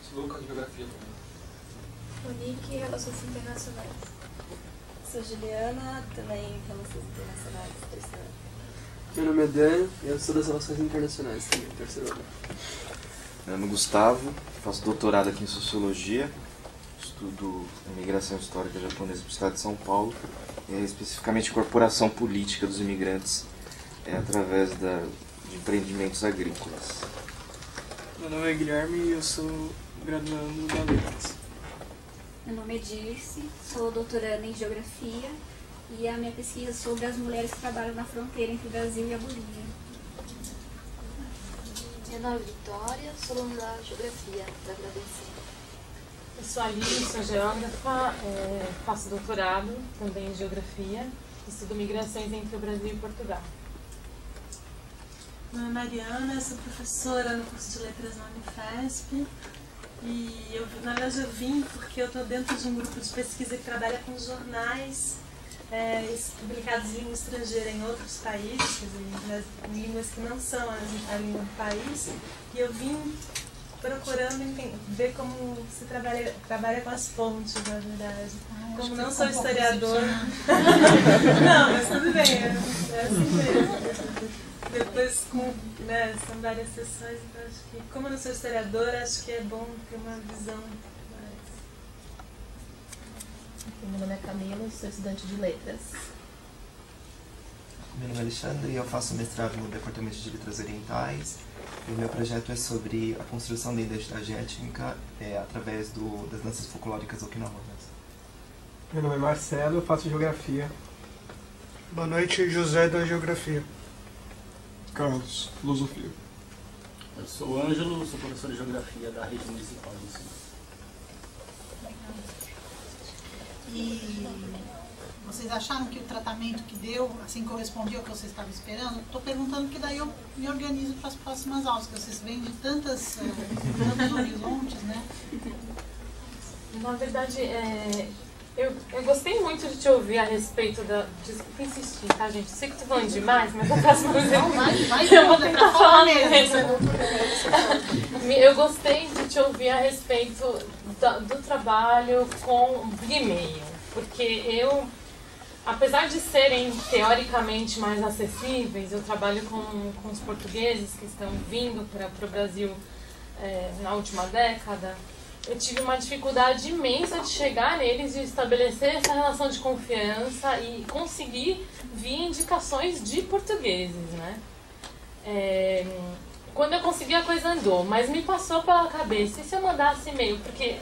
Sou Lucas de Geografia também. Monique, Relações Internacionais. Sou Juliana, também Relações Internacionais, terceiro ano. Meu nome é Dan, eu sou das Relações Internacionais também, terceiro ano. Meu nome é Gustavo, faço doutorado aqui em Sociologia, estudo imigração histórica japonesa para o estado de São Paulo, especificamente incorporação política dos imigrantes através de empreendimentos agrícolas. Meu nome é Guilherme e eu sou graduando da Letras. Meu nome é Dirce, sou doutoranda em Geografia e a minha pesquisa é sobre as mulheres que trabalham na fronteira entre o Brasil e a Bolívia. Meu nome é Vitória, sou aluna da Geografia da graduação. Eu sou a Aline, sou geógrafa, faço doutorado também em Geografia, estudo migrações entre o Brasil e Portugal. Meu nome é Mariana, sou professora no curso de Letras na Unifesp. E eu, na verdade, eu vim porque eu estou dentro de um grupo de pesquisa que trabalha com jornais publicados em língua estrangeira em outros países, nas línguas que não são a língua do país. E eu vim procurando ver como se trabalha com as fontes, na verdade. Como não sou historiador... Não, mas tudo bem, é assim mesmo. Depois, são várias sessões, então acho que, como eu não sou historiadora, acho que é bom ter uma visão mais. Meu nome é Camila, sou estudante de Letras. Meu nome é Alexandre e eu faço mestrado no Departamento de Letras Orientais. E o meu projeto é sobre a construção da identidade étnica através das danças folclóricas okinawanas. Meu nome é Marcelo, eu faço Geografia. Boa noite, José da Geografia. Carlos, Filosofia. Eu sou o Ângelo, sou professor de Geografia da Rede Municipal do Ensino. E vocês acharam que o tratamento que deu, assim, correspondia ao que vocês estavam esperando? Estou perguntando porque daí eu me organizo para as próximas aulas, que vocês vêm de tantos horizontes, né? Na verdade, eu gostei muito de te ouvir a respeito da... Desculpa insistir, tá, gente? Sei que tô falando demais, mas a próxima vez eu vou tentar falar mesmo. Eu gostei de te ouvir a respeito do trabalho com e-mail, porque eu apesar de serem teoricamente mais acessíveis, eu trabalho com os portugueses que estão vindo para o Brasil na última década, eu tive uma dificuldade imensa de chegar neles e estabelecer essa relação de confiança e conseguir vir indicações de portugueses, né? Quando eu consegui, a coisa andou, mas me passou pela cabeça, e se eu mandasse e-mail? Porque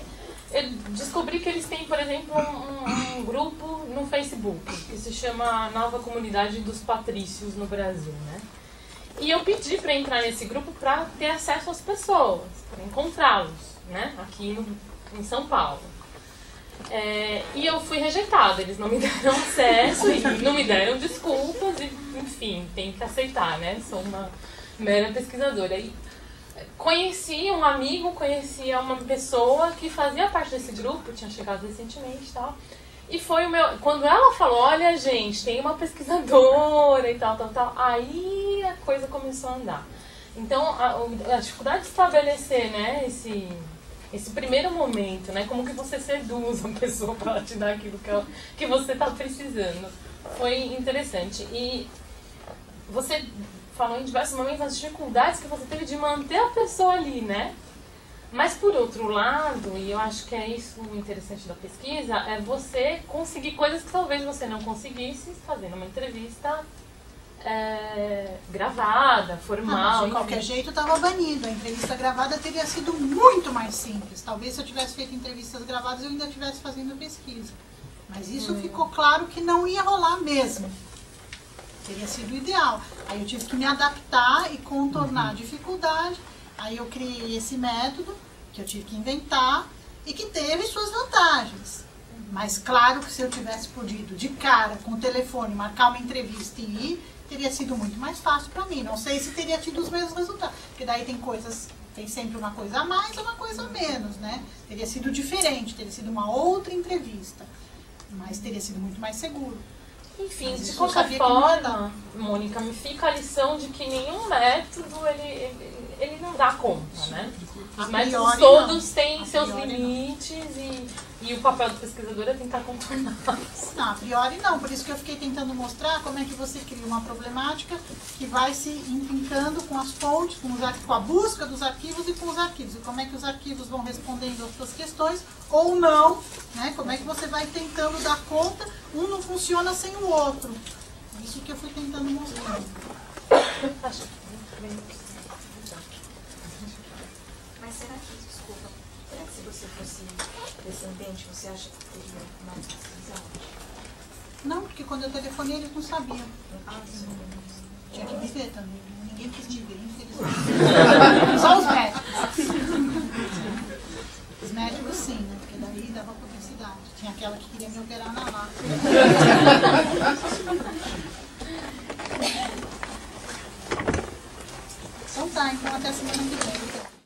eu descobri que eles têm, por exemplo, um grupo no Facebook, que se chama Nova Comunidade dos Patrícios no Brasil, né? E eu pedi para entrar nesse grupo para ter acesso às pessoas, para encontrá-los, né? Aqui em São Paulo. E eu fui rejeitada, eles não me deram acesso e não me deram desculpas, e, enfim, tem que aceitar, né? Sou uma mera pesquisadora. E conheci um amigo, conhecia uma pessoa que fazia parte desse grupo, tinha chegado recentemente e tal. E foi o meu... Quando ela falou, olha, gente, tem uma pesquisadora e tal, aí a coisa começou a andar. Então, a dificuldade de estabelecer, né, esse primeiro momento, né, como que você seduz a pessoa para te dar aquilo que você está precisando, foi interessante. E você falou em diversos momentos as dificuldades que você teve de manter a pessoa ali, né? Mas, por outro lado, e eu acho que é isso o interessante da pesquisa, é você conseguir coisas que talvez você não conseguisse fazendo uma entrevista gravada, formal. De qualquer jeito estava banido. A entrevista gravada teria sido muito mais simples. Talvez se eu tivesse feito entrevistas gravadas eu ainda estivesse fazendo pesquisa. Mas isso ficou claro que não ia rolar mesmo. Teria sido ideal. Aí eu tive que me adaptar e contornar a dificuldade. Aí eu criei esse método, que eu tive que inventar, e que teve suas vantagens. Mas claro que se eu tivesse podido, de cara, com o telefone, marcar uma entrevista e ir, teria sido muito mais fácil para mim. Não sei se teria tido os mesmos resultados. Porque daí tem sempre uma coisa a mais ou uma coisa a menos, né? Teria sido diferente, teria sido uma outra entrevista. Mas teria sido muito mais seguro. Enfim, de qualquer forma, Mônica, me fica a lição de que nenhum método, ele não dá conta, né? Os métodos todos têm seus limites e o papel do pesquisador é tentar contorná-los. Não, a priori não. Por isso que eu fiquei tentando mostrar como é que você cria uma problemática que vai se imbrincando com as fontes, com a busca dos arquivos e com os arquivos. E como é que os arquivos vão respondendo às suas questões ou não, né? Como é que você vai tentando dar conta, um não funciona sem o outro. Isso que eu fui tentando mostrar. Mas será que, desculpa, se você fosse descendente, você acha que teria mais precisão? Não, porque quando eu telefonei eles não sabiam. Tinha que me ver também. Ninguém quis me ver, infelizmente. Só os médicos. Os médicos sim, né? Porque daí dava publicidade. Tinha aquela que queria me operar na lata. Então tá, então até semana que vem.